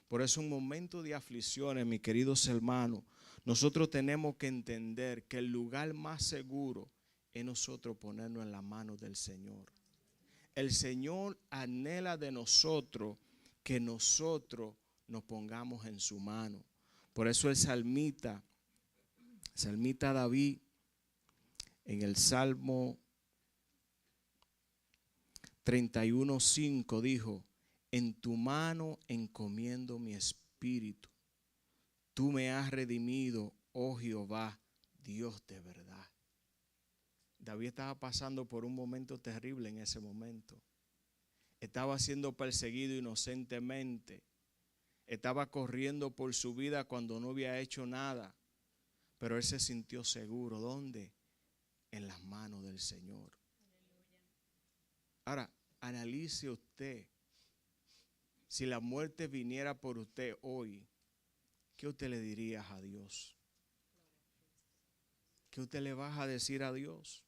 Por eso en momentos de aflicciones, mis queridos hermanos, nosotros tenemos que entender que el lugar más seguro es nosotros ponernos en las manos del Señor. El Señor anhela de nosotros que nosotros nos pongamos en su mano. Por eso el salmista David, en el Salmo 31:5 dijo: en tu mano encomiendo mi espíritu. Tú me has redimido, oh Jehová, Dios de verdad. David estaba pasando por un momento terrible en ese momento. Estaba siendo perseguido inocentemente. Estaba corriendo por su vida cuando no había hecho nada. Pero él se sintió seguro. ¿Dónde? En las manos del Señor. Ahora, analice usted. Si la muerte viniera por usted hoy, ¿qué usted le diría a Dios? ¿Qué usted le va a decir a Dios?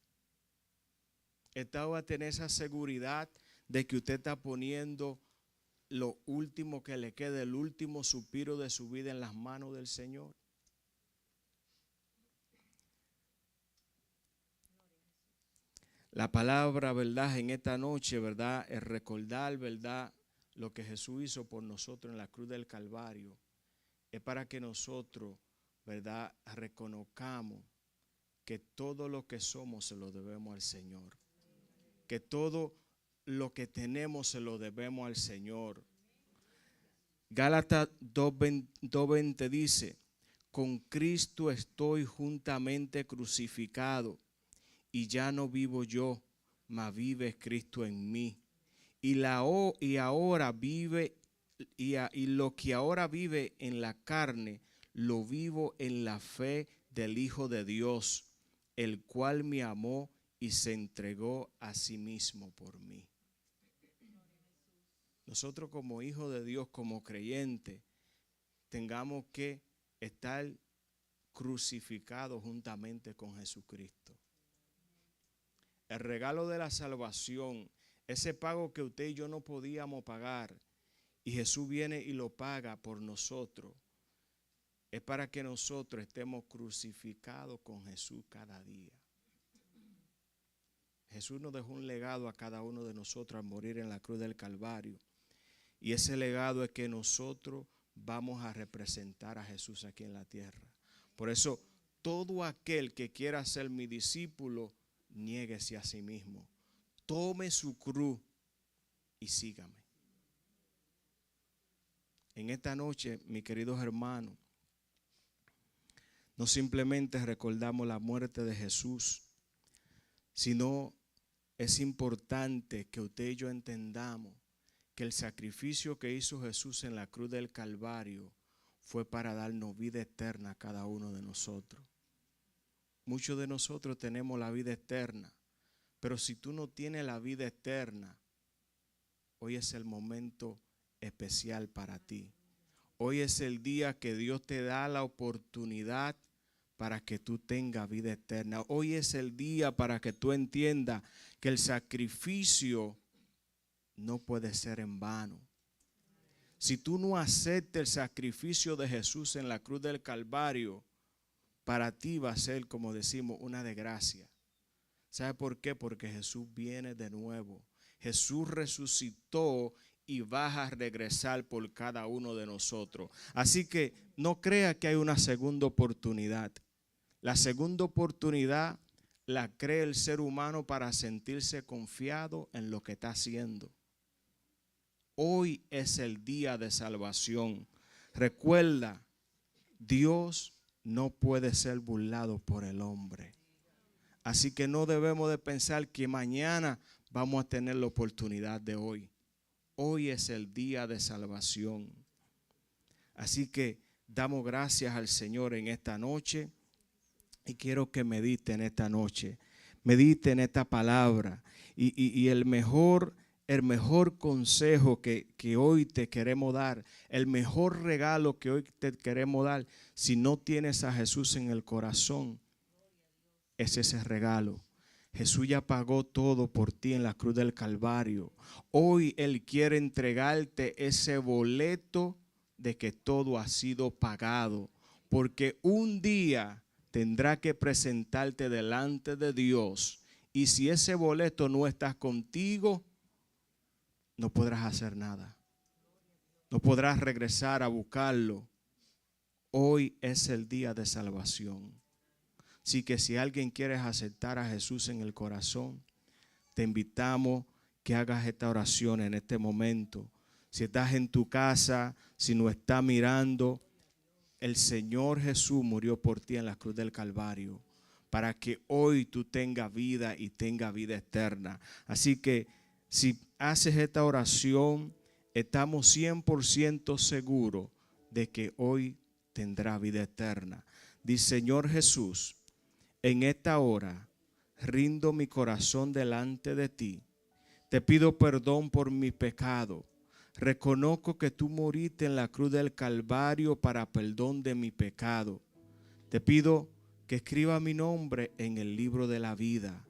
Usted va a tener esa seguridad de que usted está poniendo lo último que le queda, el último suspiro de su vida en las manos del Señor. La palabra, ¿verdad?, en esta noche, ¿verdad?, es recordar, ¿verdad?, lo que Jesús hizo por nosotros en la cruz del Calvario. Es para que nosotros, ¿verdad?, reconozcamos que todo lo que somos se lo debemos al Señor. Que todo lo que tenemos se lo debemos al Señor. Gálatas 2:20 dice: con Cristo estoy juntamente crucificado, y ya no vivo yo, mas vive Cristo en mí. Y lo que ahora vive en la carne, lo vivo en la fe del Hijo de Dios, el cual me amó y se entregó a sí mismo por mí. Nosotros como hijos de Dios, como creyentes, tengamos que estar crucificados juntamente con Jesucristo. El regalo de la salvación, ese pago que usted y yo no podíamos pagar, y Jesús viene y lo paga por nosotros, es para que nosotros estemos crucificados con Jesús cada día. Jesús nos dejó un legado a cada uno de nosotros al morir en la cruz del Calvario. Y ese legado es que nosotros vamos a representar a Jesús aquí en la tierra. Por eso, todo aquel que quiera ser mi discípulo, niéguese a sí mismo. Tome su cruz y sígame. En esta noche, mis queridos hermanos, no simplemente recordamos la muerte de Jesús, sino es importante que usted y yo entendamos que el sacrificio que hizo Jesús en la cruz del Calvario fue para darnos vida eterna a cada uno de nosotros. Muchos de nosotros tenemos la vida eterna, pero si tú no tienes la vida eterna, hoy es el momento especial para ti. Hoy es el día que Dios te da la oportunidad para que tú tengas vida eterna. Hoy es el día para que tú entiendas que el sacrificio no puede ser en vano. Si tú no aceptas el sacrificio de Jesús en la cruz del Calvario, para ti va a ser, como decimos, una desgracia. ¿Sabe por qué? Porque Jesús viene de nuevo. Jesús resucitó y va a regresar por cada uno de nosotros. Así que no crea que hay una segunda oportunidad. La segunda oportunidad la cree el ser humano para sentirse confiado en lo que está haciendo. Hoy es el día de salvación. Recuerda, Dios no puede ser burlado por el hombre. Así que no debemos de pensar que mañana vamos a tener la oportunidad de hoy. Hoy es el día de salvación. Así que damos gracias al Señor en esta noche y quiero que medite en esta noche. Medite en esta palabra y el mejor consejo que hoy te queremos dar, el mejor regalo que hoy te queremos dar, si no tienes a Jesús en el corazón, es ese regalo. Jesús ya pagó todo por ti en la cruz del Calvario. Hoy Él quiere entregarte ese boleto de que todo ha sido pagado, porque un día tendrá que presentarte delante de Dios, y si ese boleto no está contigo, no podrás hacer nada. No podrás regresar a buscarlo. Hoy es el día de salvación. Así que si alguien quiere aceptar a Jesús en el corazón, te invitamos que hagas esta oración en este momento. Si estás en tu casa, si no estás mirando, el Señor Jesús murió por ti en la cruz del Calvario para que hoy tú tengas vida y tengas vida eterna. Así que si haces esta oración, estamos 100% seguros de que hoy tendrás vida eterna. Dice: Señor Jesús, en esta hora rindo mi corazón delante de ti. Te pido perdón por mi pecado. Reconozco que tú moriste en la cruz del Calvario para perdón de mi pecado. Te pido que escriba mi nombre en el libro de la vida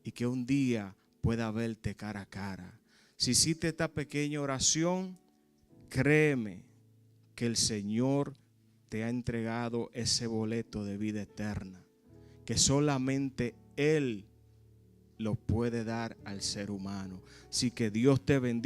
y que un día pueda verte cara a cara. Si hiciste esta pequeña oración, créeme que el Señor te ha entregado ese boleto de vida eterna, que solamente Él lo puede dar al ser humano. Así que Dios te bendiga.